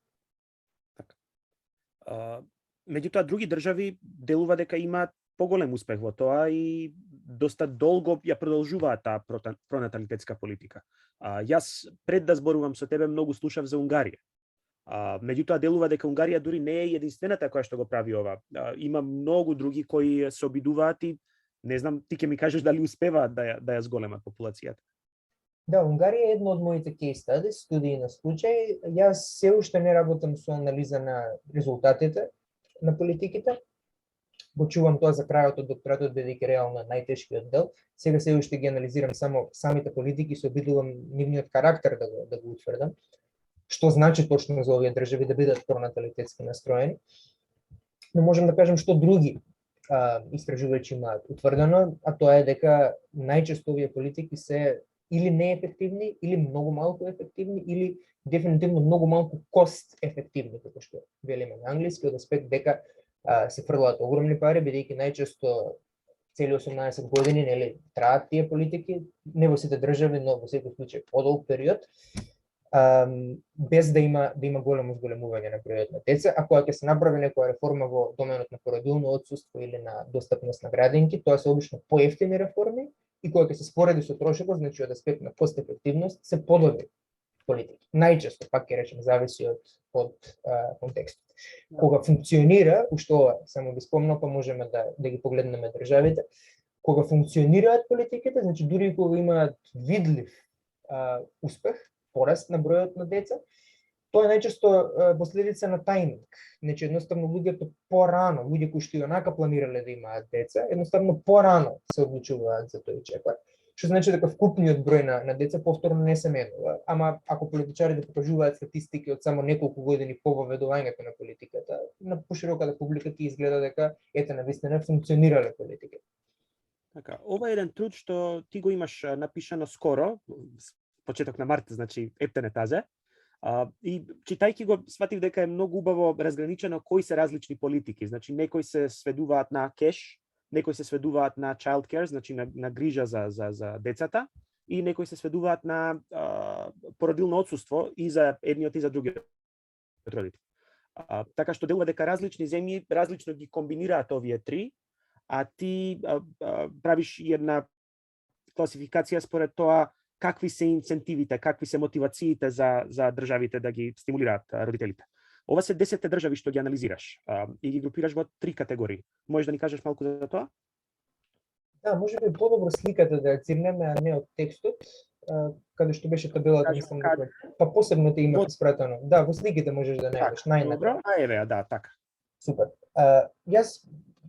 Така. Меѓутоа, други држави делува дека имаат поголем успех во тоа и доста долго ја продолжуваат таа пронаталитетска политика. Јас пред да зборувам со тебе многу слушав за Унгарија. Меѓутоа делува дека Унгарија дури не е единствената која што го прави ова. Има многу други кои се обидуваат и не знам, ти ќе ми кажеш дали успеваат да ја зголемат популацијата. Да, Унгарија е едно од моите case studies, студии на случај. Јас се уште не работам со анализа на резултатите на политиките, го чувам тоа за крајот од докторатот, бидејќи реално најтешкиот дел. Сега се уште ги анализирам само самите политики, се обидувам нивниот карактер да го утврдам. Што значи точно за овие држави да бидат пронаталитетски настроени. Но можем да кажем што други истражувачи имаат утврдено, а тоа е дека најчесто овие политики се или неефективни, или многу малку ефективни, или дефинитивно многу малку кост ефективни, како што велиме на англиски, од аспект дека се фрлаат огромни пари, бидејќи најчесто цели 18 години нели траат тие политики, не во сите држави, но во секој случај подолг период, без да има големо зголемување на бројот на деца. А кога ќе се направи некоја реформа во доменот на породилно отсуство или на достапност на градинки, тоа се обично поевтини реформи, и кога ќе се спореди со трошокот, значи од аспект на кост ефективност, се подобри политики. Најчесто, пак ќе речем, зависи од контекстот. Кога функционира, уште ова само ви спомнав, па можеме да ги погледнеме државите, кога функционираат политиките, значи дури и кога имаат видлив успех, пораст на бројот на деца, тоа е најчесто последица на тајминг. Значи едноставно луѓето порано, луѓе кои што и онака планирале да имаат деца, едноставно порано се одлучуваат за тој чекор. Што значи дека вкупниот број на деца повторно не се менува, ама ако политичарите покажуваат статистики од само неколку години по воведувањето на политиката, на пошироката публика ќе изгледа дека ете навистина функционирале политики. Така, ова е еден труд што ти го имаш напишано скоро, почеток на март, значи ептене тазе. И читајќи го сватив дека е многу убаво разграничено кои се различни политики. Значи некои се сведуваат на кеш, некои се сведуваат на child care, значи на грижа за децата, и некои се сведуваат на породилно отсуство и за едниот и за другиот родител. Така што делува дека различни земји различно ги комбинираат овие три, а ти правиш една класификација според тоа какви се инцентивите, какви се мотивациите за државите да ги стимулираат родителите. Ова се 10 држави што ги анализираш и ги групираш во 3 категории. Можеш да ни кажеш малку за тоа? Да, може би подобро сликата да ја цирнеме, а не од текстот, каде што беше табелата, мислам дека па посебно те има испратено. Да, во сликите можеш да најдеш најнапред. Добро, еве, да, така. Супер. Јас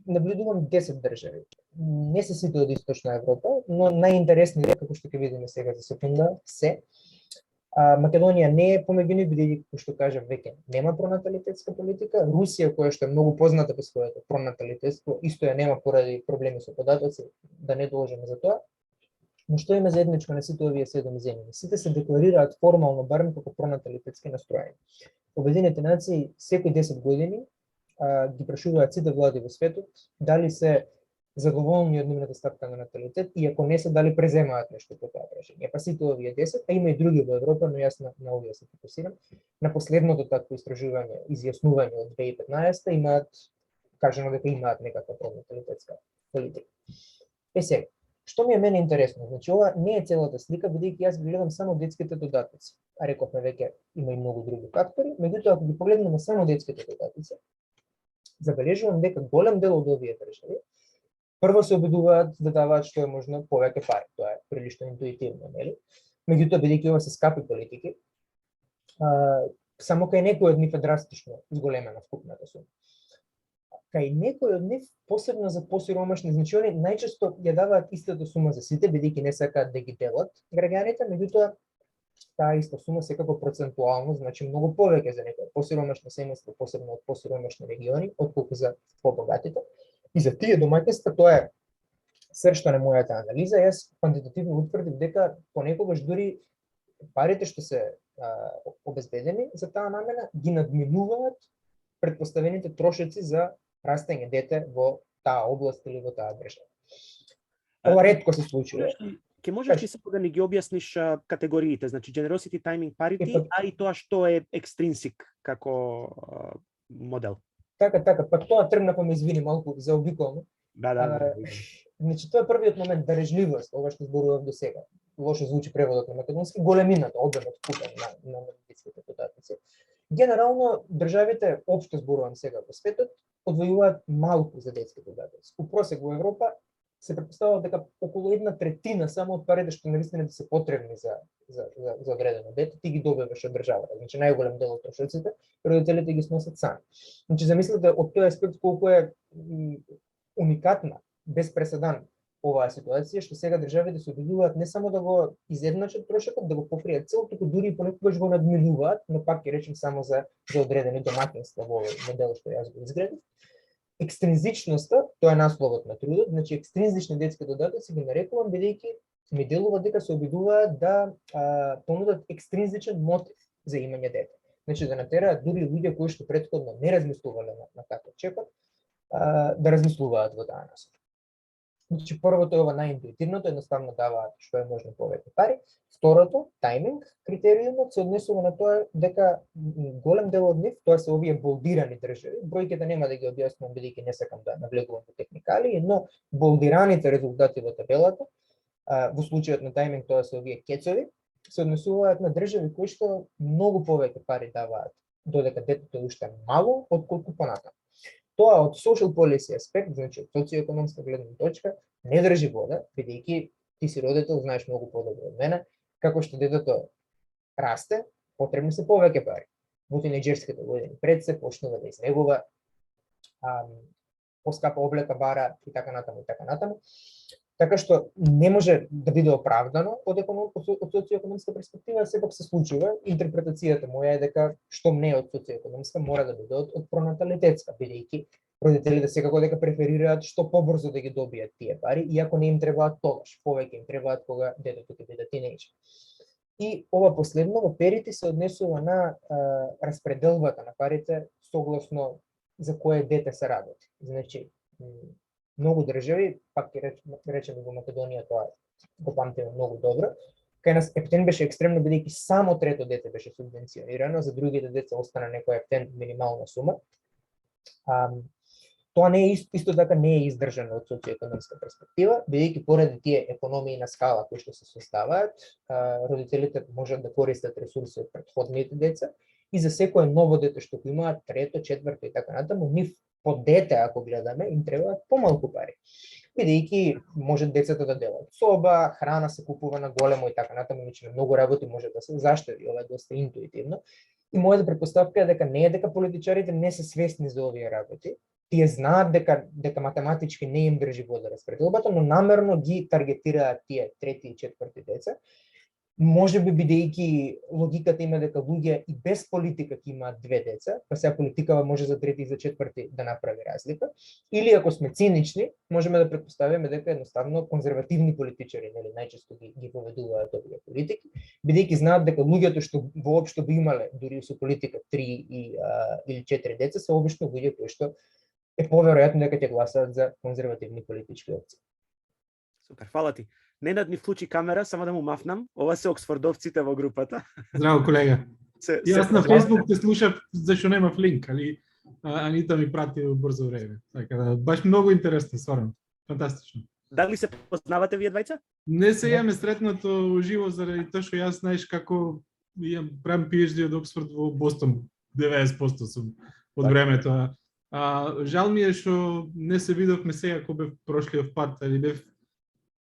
наблюдувам 10 држави. Не се сите од Источна Европа, но најинтересните, како што ќе видиме сега за секунда, се. Македонија не е помеѓу нив, бидејќи, како што кажав веќе, нема пронаталитетска политика. Русија, која што е многу позната по своето пронаталитетство, исто ја нема поради проблеми со податоци, да не доложиме за тоа. Но што има заедничко на сите овие 7 земји? Сите се декларираат формално барем како пронаталитетски настроени. Обединените нации секои 10 години ги прашуваат сите влади во светот дали се задоволни од нивната стапка на наталитет и ако не се дали преземаат нешто по тоа прашање. Па сите овие 10, а има и други во Европа, но јас на овие се фокусирам. На последното такво истражување, изјаснување од 2015 имаат кажано дека имаат некаква пронаталитетска политика. Сега, што ми е мене интересно, значи ова не е целата слика, бидејќи јас ги гледам само детските додатоци. А рековме веќе има и многу други фактори, меѓутоа ако ги погледнеме само детските додатоци, забележувам дека голем дел од овие држави прво се обидуваат да даваат што е можно повеќе пари. Тоа е прилично интуитивно, нели? Меѓутоа, бидејќи ова се скапи политики, само кај некој од нив е драстично зголемена вкупната сума. Кај некој од нив, посебно за посиромашни, значи они најчесто ја даваат истата сума за сите, бидејќи не сакаат да ги делат граѓаните, меѓутоа таа иста сума секако процентуално значи многу повеќе за некој посиромашно семејство, посебно од посиромашни региони, отколку за побогатите. И за тие домаќинства тоа е сршта на мојата анализа. Јас квантитативно утврдив дека понекогаш дури парите што се обезбедени за таа намена ги надминуваат претпоставените трошоци за растење дете во таа област или во таа држава. Ова ретко се случува. Ке можеш ли сега да ни ги објасниш категориите, значи generosity, timing, parity, а и тоа што е extrinsic како модел? Така, па тоа тргна, па ме извини малку заобиколно. Да. Значи тоа е првиот момент, дарежливост, ова што зборував до сега. Лошо звучи преводот на македонски, големината, обемот купен на детските додатоци. Генерално државите, општо зборувам сега во светот, одвојуваат малку за детските додатоци. У просек во Европа се претпоставува дека околу 1/3 само од парите што навистина се потребни за одредено дете, ти ги добиваш од државата. Значи најголем дел од трошоците родителите ги сносат сами. Значи замислете од тој аспект колку е уникатна, без преседан оваа ситуација, што сега државите се обидуваат не само да го изедначат трошокот, да го покријат цел, туку дури и понекогаш го надмилуваат, но пак ќе речем само за одредени домаќинства во овој модел што јас го изградив. Екстринзичноста, тоа е насловот на трудот, значи екстринзични детски додатоци ги нарекувам бидејќи ми делува дека се обидуваат да понудат екстринзичен мотив за имање дете. Значи да натераат дури луѓе кои што претходно не размислувале на таков чекот, да размислуваат во таа насока. Значи првото е ова најинтуитивното, едноставно даваат што е можно повеќе пари. Второто, тајминг, критериумот се однесува на тоа дека голем дел од нив, тоа се овие болдирани држави, бројките нема да ги објаснувам бидејќи не сакам да навлегувам во техникали, но болдираните резултати во табелата, во случајот на тајминг тоа се овие кецови, се однесуваат на држави кои што многу повеќе пари даваат додека детето е уште мало отколку понатаму. Тоа од social policy аспект, значи од социоекономска гледна точка, не држи вода, бидејќи ти си родител, знаеш многу подобро од мене, како што детето расте, потребни се повеќе пари. Во тинеџерските години пред се почнува да изнегува, поскапа облека бара и така натаму и така натаму. Така што не може да биде оправдано од социоекономска перспектива, сепак се случува. Интерпретацијата моја е дека што не е од социоекономска мора да биде од пронаталитетска, бидејќи родителите секако дека преферираат што побрзо да ги добијат тие пари, иако не им требаат тогаш, повеќе им требаат кога детето ќе биде тинејџер. И ова последно во перите се однесува на распределбата на парите согласно за кое дете се работи. Значи, многу држави, пак ќе речеме во Македонија тоа го памтиме многу добро, кај нас ептен беше екстремно бидејќи само трето дете беше субвенционирано, за другите деца остана некоја ептен минимална сума. Тоа не е исто така не е издржано од социоекономска перспектива, бидејќи поради тие економии на скала кои што се составаат, родителите можат да користат ресурси од претходните деца и за секое ново дете што го имаат, трето, четврто и така натаму, нив по дете, ако гледаме, им требаат помалку пари. Бидејќи може децата да делат соба, храна се купува на големо и така натаму, значи многу работи може да се заштеди, ова е доста интуитивно. И мојата претпоставка е дека не е дека политичарите не се свесни за овие работи, тие знаат дека математички не им држи вода распределбата, но намерно ги таргетираат тие трети и четврти деца. Може би бидејќи логиката има дека луѓе и без политика ќе имаат две деца, па сега политикава може за трети и за четврти да направи разлика, или ако сме цинични, можеме да претпоставиме дека едноставно конзервативни политичари, нели, најчесто ги поведуваат овие политики, бидејќи знаат дека луѓето што воопшто би имале дури со политика 3 или 4 деца се обично луѓе кои што е поверојатно дека ќе гласаат за конзервативни политички опции. Супер, фала ти. Ненад ни вклучи камера, само да му мафнам. Ова се оксфордовците во групата. Здраво, колега. Јас на Facebook те слушав зашто немав линк, али Анита ми прати во брзо време. Така да, баш многу интересно, стварно. Фантастично. Дали се познавате вие двајца? Не се имаме сретнато уживо заради тоа што јас знаеш како правам PhD од Оксфорд во Бостон, 90% сум од времето. Жал ми е што не се видовме сега кога бев прошлиот пат, али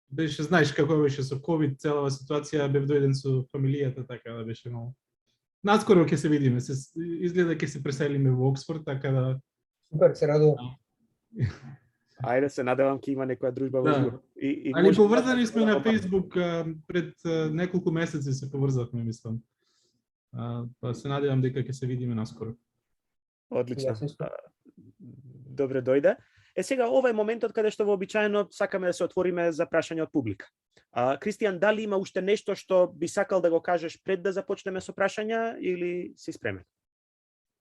беше, знаеш како беше со ковид, целава ситуација, бев дојден со фамилијата, така да беше много. Наскоро ќе се видиме, изгледа ќе се преселиме во Оксфорд, така да... Супер, се радувам. Ајде се надевам ќе има некоја дружба во Оксфорд. Али поврзани сме на Facebook, пред неколку месеци се поврзавме, мислам. Па се надевам дека ќе се видиме наскоро. Одлично. Добре дојде. Сега ова е моментот каде што вообичаено сакаме да се отвориме за прашање од публика. Кристијан, дали има уште нешто што би сакал да го кажеш пред да започнеме со прашања или си спремен?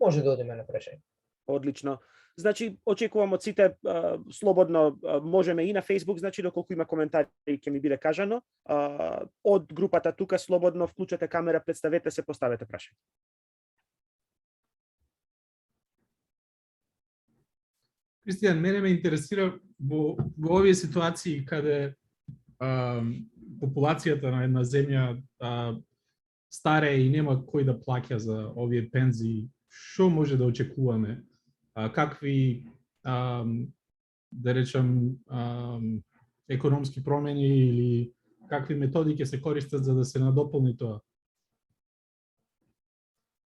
Може да одиме на прашање. Одлично. Значи, очекувам од сите слободно, можеме и на Facebook, значи доколку има коментари ќе ми биде кажано. Од групата тука слободно вклучете камера, представете се, поставете прашање. Кристијан, мене ме интересира во овие ситуации каде популацијата на една земја старее и нема кој да плаќа за овие пензии, што може да очекуваме? Какви, да речам, економски промени или какви методи ќе се користат за да се надополни тоа?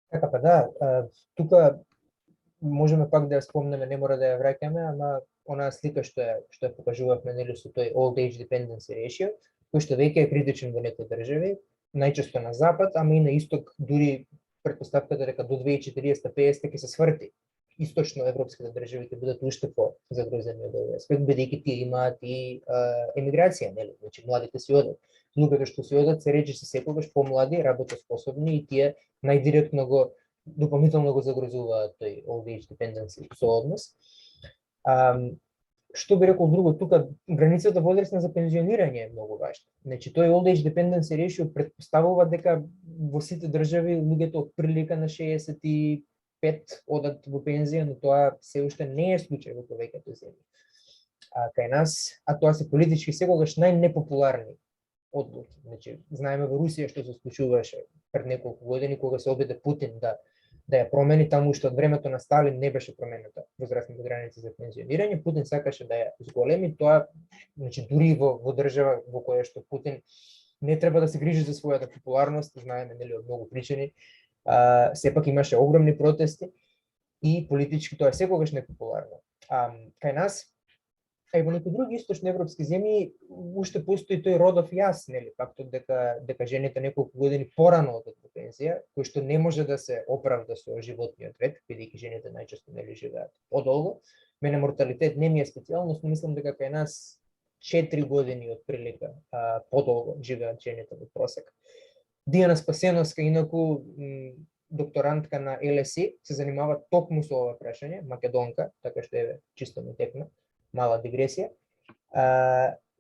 Така па да, тука можеме пак да ја спомнеме, не мора да ја враќаме, ама онаа слика што ја покажувавме нели со тој old age dependency ratio, кој што веќе е критичен во некои држави, најчесто на запад, ама и на исток, дури претпоставката дека до 2040-50 ќе се сврти источно европските држави ќе бидат уште по загрозени од овој аспект, бидејќи тие имаат и емиграција, нели? Значи младите си одат. Луѓето што си одат се речиси секогаш помлади, работоспособни и тие најдиректно го дополнително го загрозуваат тој old age dependency сооднос. Што би рекол друго, тука границата возрастна за пензионирање е многу важна. Значи тој old age dependency ratio претпоставува дека во сите држави луѓето од прилика на 65 одат во пензија, но тоа се уште не е случај во повеќето земји. Кај нас, тоа се политички секогаш најнепопуларни одлуки. Значи, знаеме во Русија што се случуваше пред неколку години кога се обиде Путин да ја промени, таму што од времето на Сталин не беше променета возрастните граници за пензионирање, Путин сакаше да ја зголеми тоа, значи дури во држава во која што Путин не треба да се грижи за својата популарност, знаеме нели од многу причини, сепак имаше огромни протести и политички тоа е секогаш непопуларно. Кај нас, а и во некои други источни европски земји уште постои тој родов јас, нели, фактот дека жените неколку години порано одат во пензија, кој што не може да се оправда со животниот век, бидејќи жените најчесто нели живеат подолго. Мене морталитет не ми е специјалност, но мислам дека кај нас 4 години од прилика подолго живеат жените во просек. Дијана Спасеновска, инаку докторантка на ЛСИ, се занимава токму со ова прашање, македонка, така што еве чисто ми текна, мала дигресија.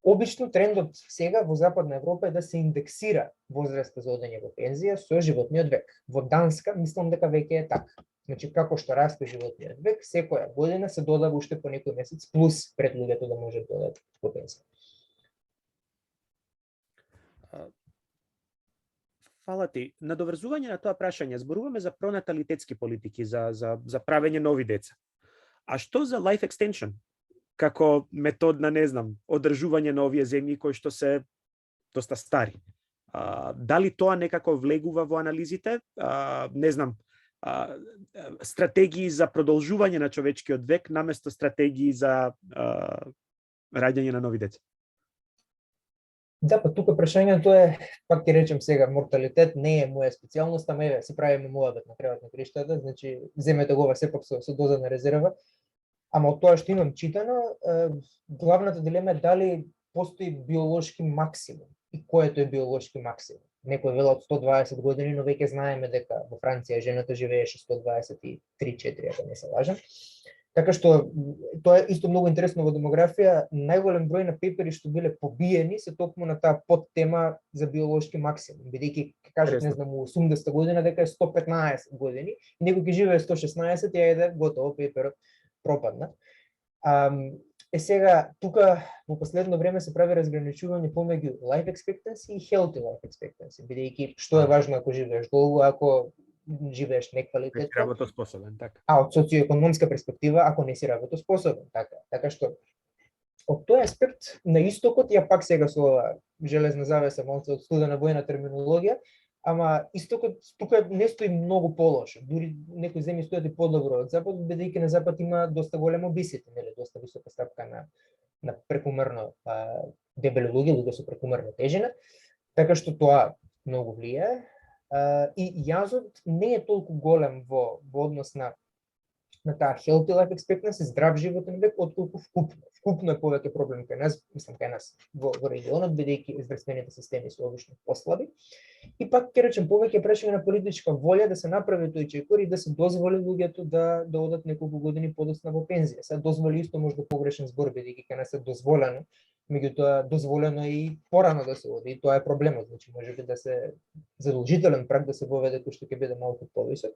Обично трендот сега во Западна Европа е да се индексира возраста за одење во пензија со животниот век. Во Данска мислам дека веќе е така. Значи како што расте животниот век, секоја година се додава уште по некој месец плюс пред луѓето да можат да одат во пензија. Фала ти. Надоврзување на тоа прашање, зборуваме за пронаталитетски политики, за правење нови деца. А што за life extension? Како метод на, не знам, одржување на овие земји кои што се доста стари. Дали тоа некако влегува во анализите? Не знам, стратегии за продолжување на човечкиот век наместо стратегии за раѓање на нови деца? Да, па тука прашањето е, пак ќе речем сега, морталитет не е моја специјалност, ама еве, си правиме муабет на крајот на криштата, значи земете го сепак со доза на резерва. Ама од тоа што имам читано, главната дилема е дали постои биолошки максимум и кој е тој биолошки максимум. Некој велат 120 години, но веќе знаеме дека во Франција жената живееше 123-4, ако не се лажам. Така што тоа е исто многу интересно во демографија, најголем број на пепери што биле побиени се токму на таа подтема за биолошки максимум, бидејќи ќе кажат, не знам, 80 година дека е 115 години, и некој ќе живее 116 и ајде готово пеперот пропадна. Сега, тука во последно време се прави разграничување помеѓу life expectancy и healthy life expectancy, бидејќи што е важно ако живееш долго, ако живееш неквалитетно. Не си работоспособен, така. А од социоекономска перспектива, ако не си работоспособен, така. Така што од тој аспект на истокот, ја пак сега со ова железна завеса, малку од студена војна терминологија, ама истокот тука не стои многу полошо. Дури некои земји стојат и подобро од запад, бидејќи на запад има доста голем обесити, нели, доста висока стапка на прекумерно дебели луѓе со прекумерна тежина, така што тоа многу влијае. И јазот не е толку голем во однос на таа healthy life expectancy, здрав животен век, отколку вкупно. Вкупно е повеќе проблем кај нас, мислам кај нас во регионот, бидејќи здравствените системи се обично послаби. И пак ќе речем повеќе прашање на политичка волја да се направи тој чекор и да се дозволи луѓето да одат неколку години подоцна во пензија. Се дозволи исто можда погрешен збор, бидејќи кај нас е дозволено, меѓутоа дозволено е и порано да се оди, и тоа е проблемот, значи можеби да се задолжителен праг да се воведе кој што ќе биде малку повисок.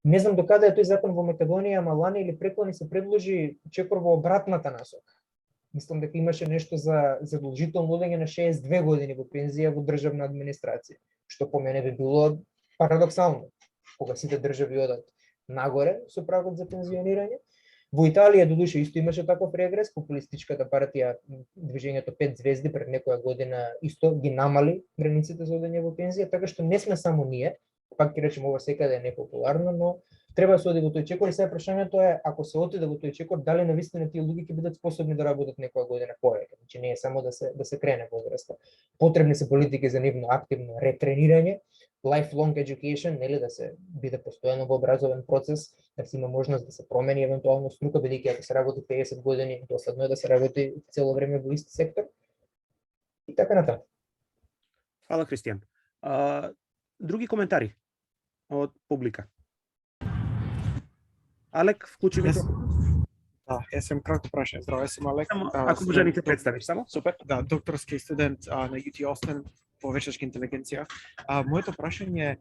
Не знам докаде е тој закон во Македонија, ама лани или преклани се предложи чекор во обратната насока. Мислам дека имаше нешто за задолжително одење на 62 години во пензија во државна администрација, што по мене би било парадоксално, кога сите држави одат нагоре со прагот за пензионирање. Во Италија додуше исто имаше таков регрес, популистичката партија движењето 5 звезди пред некоја година исто ги намали границите за одење во пензија, така што не сме само ние, пак ќе речем ова секаде е непопуларно, но треба да се оди во тој чекор и сега прашањето е, ако се отиде во тој чекор, дали навистина тие луѓе ќе бидат способни да работат некоја година повеќе. Значи не е само да се крене возраста. Потребни се политики за нивно активно ретренирање, lifelong education, нели да се биде постојано во образовен процес, да се има можност да се промени евентуално струка, бидејќи ако се работи 50 години, доследно е да се работи цело време во ист сектор. И така натаму. Фала, Христијан. Други коментари од публика? Алек, вклучи микрофон. Да, јас сум кратко прашање. Здраво, јас сум Алек. Ако може да те представиш само, супер. Да, докторски студент на UT Austin по вештачка интелигенција. Моето прашање е,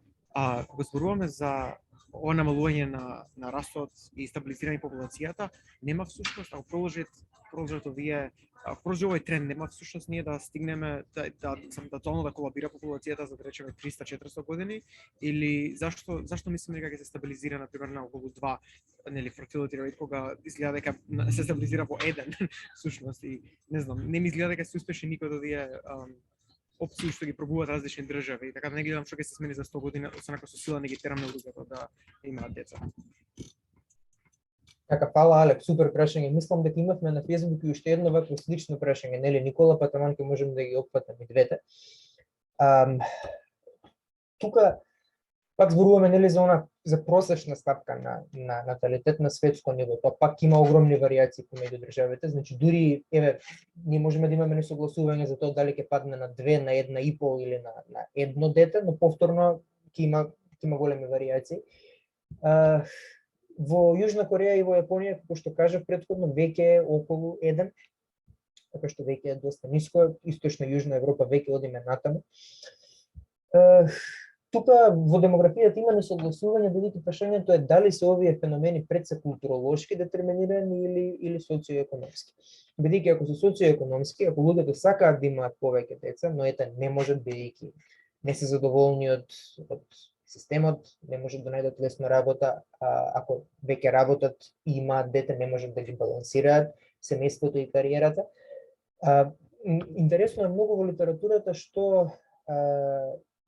кога зборуваме за ова намалување на растот и стабилизирање популацијата, нема всушност, ако продолжат овие продолжи овој тренд, нема всушност ние да стигнеме да тотално да колабира популацијата за да речеме 300-400 години, или зашто мислиме дека ќе се стабилизира на пример на околу 2, нели fertility rate, кога изгледа дека се стабилизира во 1 всушност, и не знам, не ми изгледа дека се успеше никој од овие опции што ги пробуваат различни држави, и така да не гледам што ќе се смени за 100 години, освен ако со сила не ги тераме луѓето да имаат деца. Така, фала, Алек, супер прашање. Мислам дека имавме на Facebook и уште едно вакво слично прашање, нели, Никола, па таман ќе можеме да ги опфатаме двете. Тука пак зборуваме, нели, за просечна стапка на наталитет на светско ниво. Тоа пак има огромни варијации помеѓу државите, значи дури ние можеме да имаме несогласување за тоа дали ќе падне на 2, на 1,5 или на едно дете, но повторно ќе има големи варијации. Во Јужна Кореја и во Јапонија, како што кажав претходно, веќе е околу 1, така што веќе е доста ниско, Источна и Јужна Европа веќе одиме натаму. Тука во демографијата има несогласување, бидејќи прашањето е дали се овие феномени пред се културолошки детерминирани или социоекономски. Бидејќи ако се социоекономски, ако луѓето сакаат да имаат повеќе деца, но не можат, бидејќи не се задоволни од системот, не можат да најдат лесно работа, ако веќе работат и имаат дете, не можат да ги балансираат семејството и кариерата. Интересно е многу во литературата што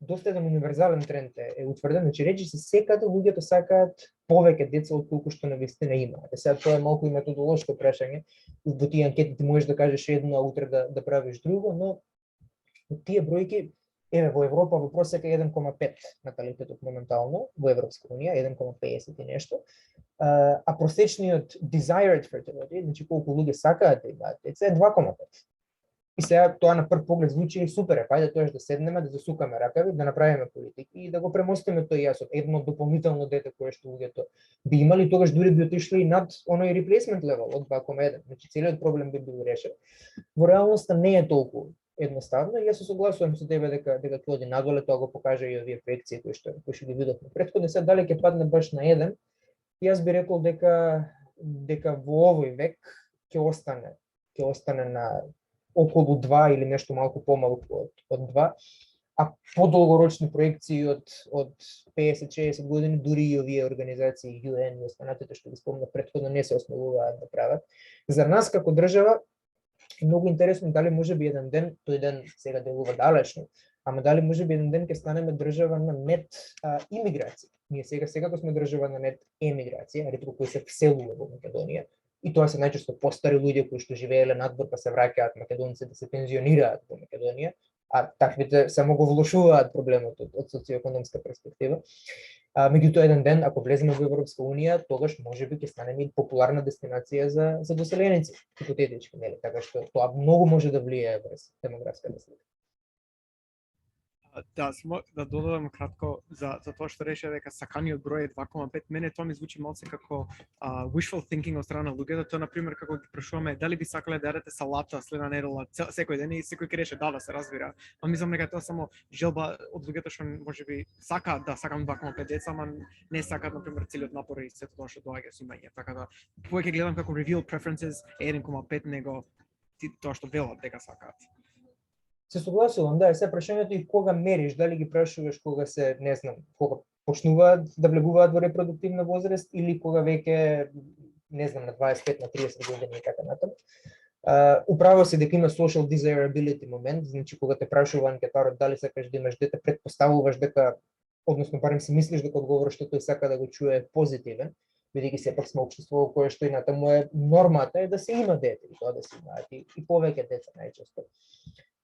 доста еден универзален тренд е утврден, значи речи се секаде луѓето сакаат повеќе деца од колку што навистина имаат. Сега тоа е малку и методолошко прашање. Во тие анкети ти можеш да кажеш едно, а утре да правиш друго, но тие бројки во Европа во просека 1,5 наталитетот моментално, во Европска унија 1,50 и нешто, а просечниот desired fertility, значи колку луѓе сакаат да имаат деца, е 2,5. И сега тоа на прв поглед звучи супер, ајде тоа да седнеме, да засукаме ракави, да направиме политики и да го премостиме тој јасот, едно дополнително дете кое што луѓето би имали, тогаш дури би отишли над оној replacement level од 2,1, значи целиот проблем би бил решен. Во реалноста не е толку едноставно, и јас се согласувам со тебе дека ќе оди надоле, тоа го покажа и овие проекции кои што ги видовме претходно. Сега дали ќе падне баш на 1, јас би рекол дека во овој век ќе остане на околу 2 или нешто малку помалку од 2, а подолгорочни проекции од 50-60 години, дури и овие организации UN и останатите што ги спомнав претходно не се основуваат да прават. За нас како држава е многу интересно дали можеби еден ден, тој ден сега делува далечно, ама дали можеби еден ден ќе станеме држава на нет имиграција. Ние сега сме држава на нет емиграција, ретко кои се вселува во Македонија. И тоа се најчесто постари луѓе кои што живееле надвор па се враќаат македонци да се пензионираат во Македонија, а таквите само го влошуваат проблемот од социоекономска перспектива. Меѓутоа еден ден, ако влеземе во Европска унија, тогаш можеби ќе станеме и популарна дестинација за доселеници, хипотетички, нели? Така што тоа многу може да влијае врз демографската слика. Да, само да додадам кратко за тоа што рече дека саканиот број е 2,5. Мене тоа ми звучи малце како wishful thinking од страна на луѓето. Тоа на пример како ги прашуваме дали би сакале да јадете салата следна недела секој ден, и секој ќе рече да се разбира. Ама мислам дека тоа само желба од луѓето што можеби сакаат да сакам 2,5 деца, ама не сакаат на пример целиот напор и сето тоа што доаѓа со имање. Така да повеќе гледам како reveal preferences 1,5 него тоа што велат дека сакаат. Се согласувам, да, се прашањето и кога мериш, дали ги прашуваш кога се, не знам, кога почнуваат да влегуваат во репродуктивна возраст или кога веќе, не знам, на 25, на 30 години и така натаму. Управо си дека има social desirability момент, значи кога те прашува анкетарот дали сакаш да имаш дете, предпоставуваш дека односно барем си мислиш дека одговорот што тој сака да го чуе е позитивен, бидејќи сепак сме општество во кое што и натаму е нормата е да се има дете, и тоа да се имаат и повеќе деца најчесто.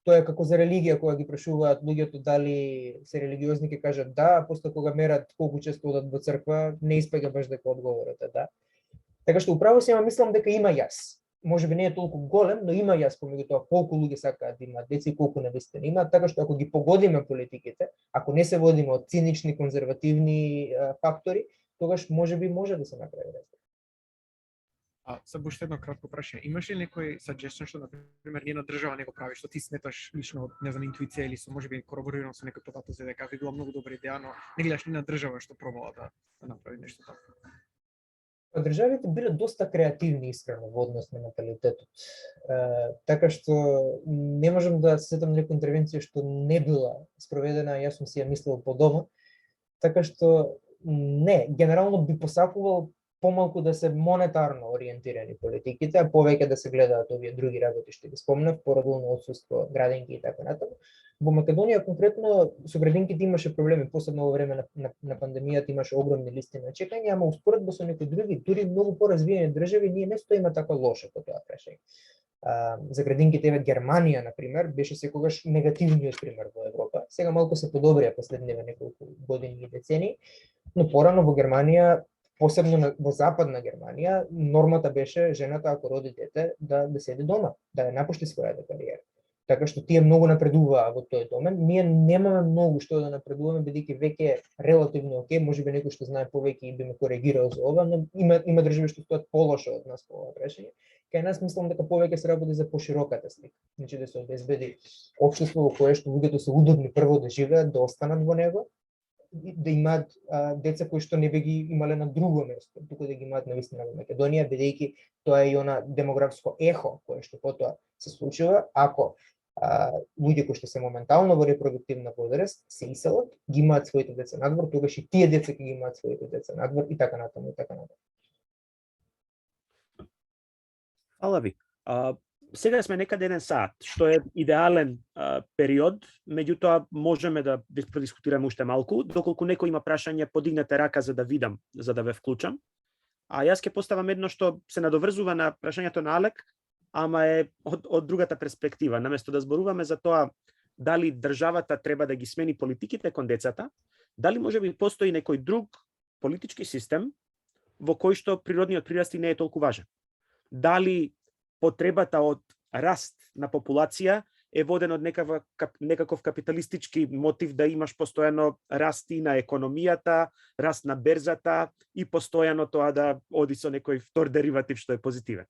Тоа е како за религија, кога ги прашуваат луѓето дали се религиозни, ќе кажат да, а после кога мерат колку често одат во црква, не испаѓа баш дека одговорот е да. Така што управо сема мислам дека има јас. Може би не е толку голем, но има јас помеѓу тоа колку луѓе сакаат да имаат деца и колку навистина имаат, така што ако ги погодиме политиките, ако не се водиме од цинични, конзервативни фактори, тогаш може би може да се направи разлика. Само уште едно кратко прашање. Имаш ли некој suggestion што на пример нена држава не го прави, што ти сметаш лично, не знам, интуиција или со можеби кораборирано со некој податок за дека би било многу добра идеја, но не гледаш ни на држава што пробала да направи нешто такво? Државите биле доста креативни искрено во однос на наталитетот. Така што не можам да се сетам некоја интервенција што не била спроведена, јас сум си ја мислел по дома. Така што не, генерално би посакувал помалку да се монетарно ориентирани политиките, а повеќе да се гледаат овие други работи што ги спомнав, порадолно отсуство, градинки и така натаму. Во Македонија конкретно со градинките имаше проблеми, посебно во време на пандемијата имаше огромни листи на чекање, ама успоредбо со некои други, дури многу поразвиени држави, ние не стоиме така лошо по тоа прашање. За градинките Германија, на пример, беше секогаш негативниот пример во Европа. Сега малку се подобрија последниве неколку години и децении, но порано во Германија, посебно во западна Германија, нормата беше жената ако роди дете да седи дома, да ја напушти својата кариера. Така што тие многу напредуваа во тој домен. Ние немаме многу што да напредуваме, бидејќи веќе е релативно окей, можеби некој што знае повеќе и би ме коригирал за ова, но има држави што стоат полошо од нас по ова прашање. Кај нас мислам дека повеќе се работи за пошироката слика. Значи да се обезбеди општество во кое што луѓето се удобни прво да живеат, да останат во него, да имаат деца кои што не би ги имале на друго место, туку да ги имаат навистина во Македонија, бидејќи тоа е и она демографско ехо кое што потоа се случува, ако луѓе кои што се моментално во репродуктивна возраст се иселат, ги имаат своите деца надвор, тогаш и тие деца ќе ги имаат своите деца надвор и така натаму и така натаму. Фала ви. Сега сме некаде 1 сат, што е идеален период, меѓутоа можеме да продискутираме уште малку, доколку некој има прашање, подигнете рака за да видам, за да ве вклучам. А јас ќе поставам едно што се надоврзува на прашањето на Алек, ама е од другата перспектива. Наместо да зборуваме за тоа дали државата треба да ги смени политиките кон децата, дали можеби постои некој друг политички систем во кој што природниот прираст не е толку важен. Дали потребата од раст на популација е воден од некаков капиталистички мотив да имаш постојано расти на економијата, раст на берзата и постојано тоа да оди со некој втор дериватив што е позитивен.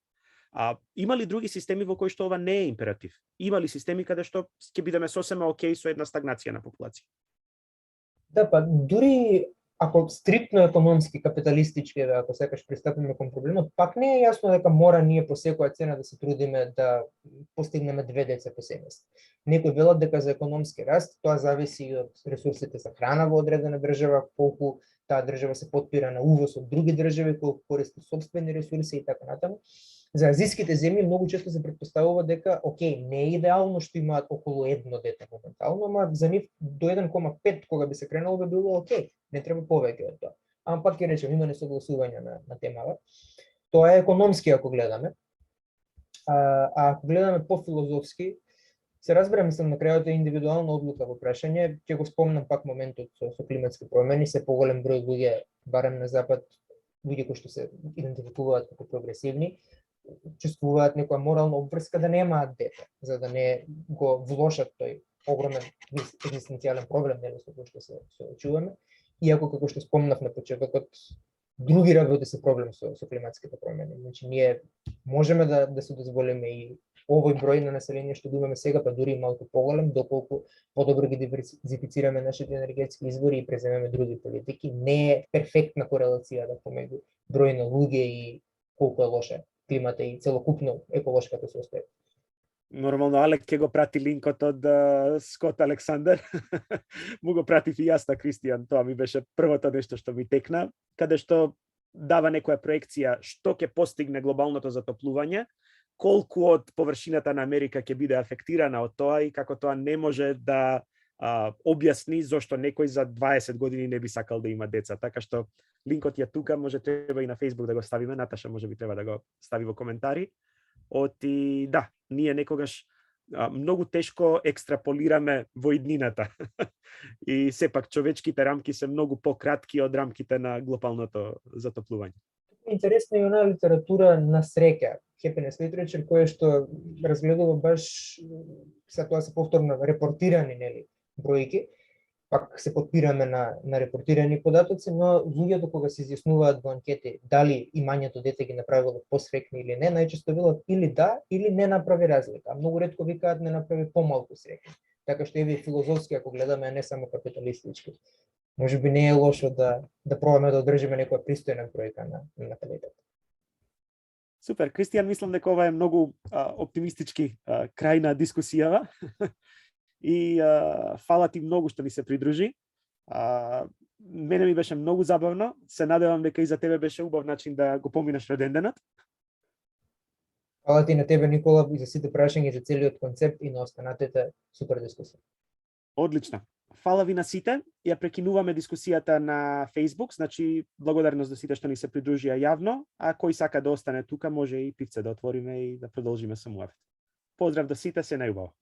Има ли други системи во кои што ова не е императив? Има ли системи каде што ќе бидеме сосема окей со една стагнација на популација? Да, па дури ако стриктно економски, капиталистички, ако сакаш пристапиме кон проблемот, пак не е јасно дека мора ние по секоја цена да се трудиме да постигнеме 2 деца по семејство. Некои велат дека за економски раст тоа зависи од ресурсите за храна во одредена држава, колку таа држава се потпира на увоз од други држави, колку користи сопствени ресурси и така натаму. За азиските земји многу често се претпоставува дека окей, не е идеално што имаат околу 1 дете моментално, ама за нив до 1,5 кога би се кренало би било окей, не треба повеќе од тоа. Ама пак ќе речем, има несогласување на темава. Тоа е економски ако гледаме. А ако гледаме по-филозофски, се разбира, мислам, на крајот е индивидуална одлука во прашање. Ќе го спомнам пак моментот со климатски промени, се поголем број луѓе, барем на запад, луѓе кои што се идентификуваат како прогресивни, чувствуваат некоја морална обврска да немаат дете, за да не го влошат тој огромен екзистенцијален проблем со кој што се соочуваме. Иако, како што спомнав на почетокот, други работи се проблем со климатските промени. Значи, ние можеме да се дозволиме и овој број на население што го имаме сега, па дури и малку поголем, доколку подобро ги диверсифицираме нашите енергетски извори и преземеме други политики. Не е перфектна корелацијата помеѓу број на луѓе и колку е лоша климата и целокупно еколошката состојба. Нормално Алек ќе го прати линкот од Скот Александер. Му го пратив и јас на Кристијан, тоа ми беше првото нешто што ми текна, каде што дава некоја проекција што ќе постигне глобалното затоплување, колку од површината на Америка ќе биде афектирана од тоа и како тоа не може да објасни зошто некој за 20 години не би сакал да има деца. Така што линкот е тука, може треба и на Facebook да го ставиме, Наташа може би треба да го стави во коментари. Оти да, ние некогаш многу тешко екстраполираме во иднината. И сепак човечките рамки се многу пократки од рамките на глобалното затоплување. Интересна е она литература на среќа, Happiness Literature, која што разгледува баш, сега тоа се повторно репортирани, нели, бројки, пак се подпираме на репортирани податоци, но луѓето кога се изјаснуваат во анкети дали имањето дете ги направило посреќни или не, најчесто велат или да, или не направи разлика. Многу ретко викаат не направи помалку среќни. Така што еве филозофски, ако гледаме, а не само капиталистички. Може би не е лошо да пробаме да одржиме некоја пристојна бројка на наталитет. Супер, Кристијан, мислам дека ова е многу оптимистички крај на дискусијава. И фала ти многу што ни се придружи. Мене ми беше многу забавно. Се надевам дека и за тебе беше убав начин да го поминеш роденденот. Фала ти на тебе, Никола, и за сите прашања, за целиот концепт и на останатите супер дискусија. Одлично. Фала ви на сите. Ја прекинуваме дискусијата на Facebook, значи благодарност до сите што ни се придружија јавно, а кој сака да остане тука, може и пивце да отвориме и да продолжиме со муавет. Поздрав до сите, се најубаво.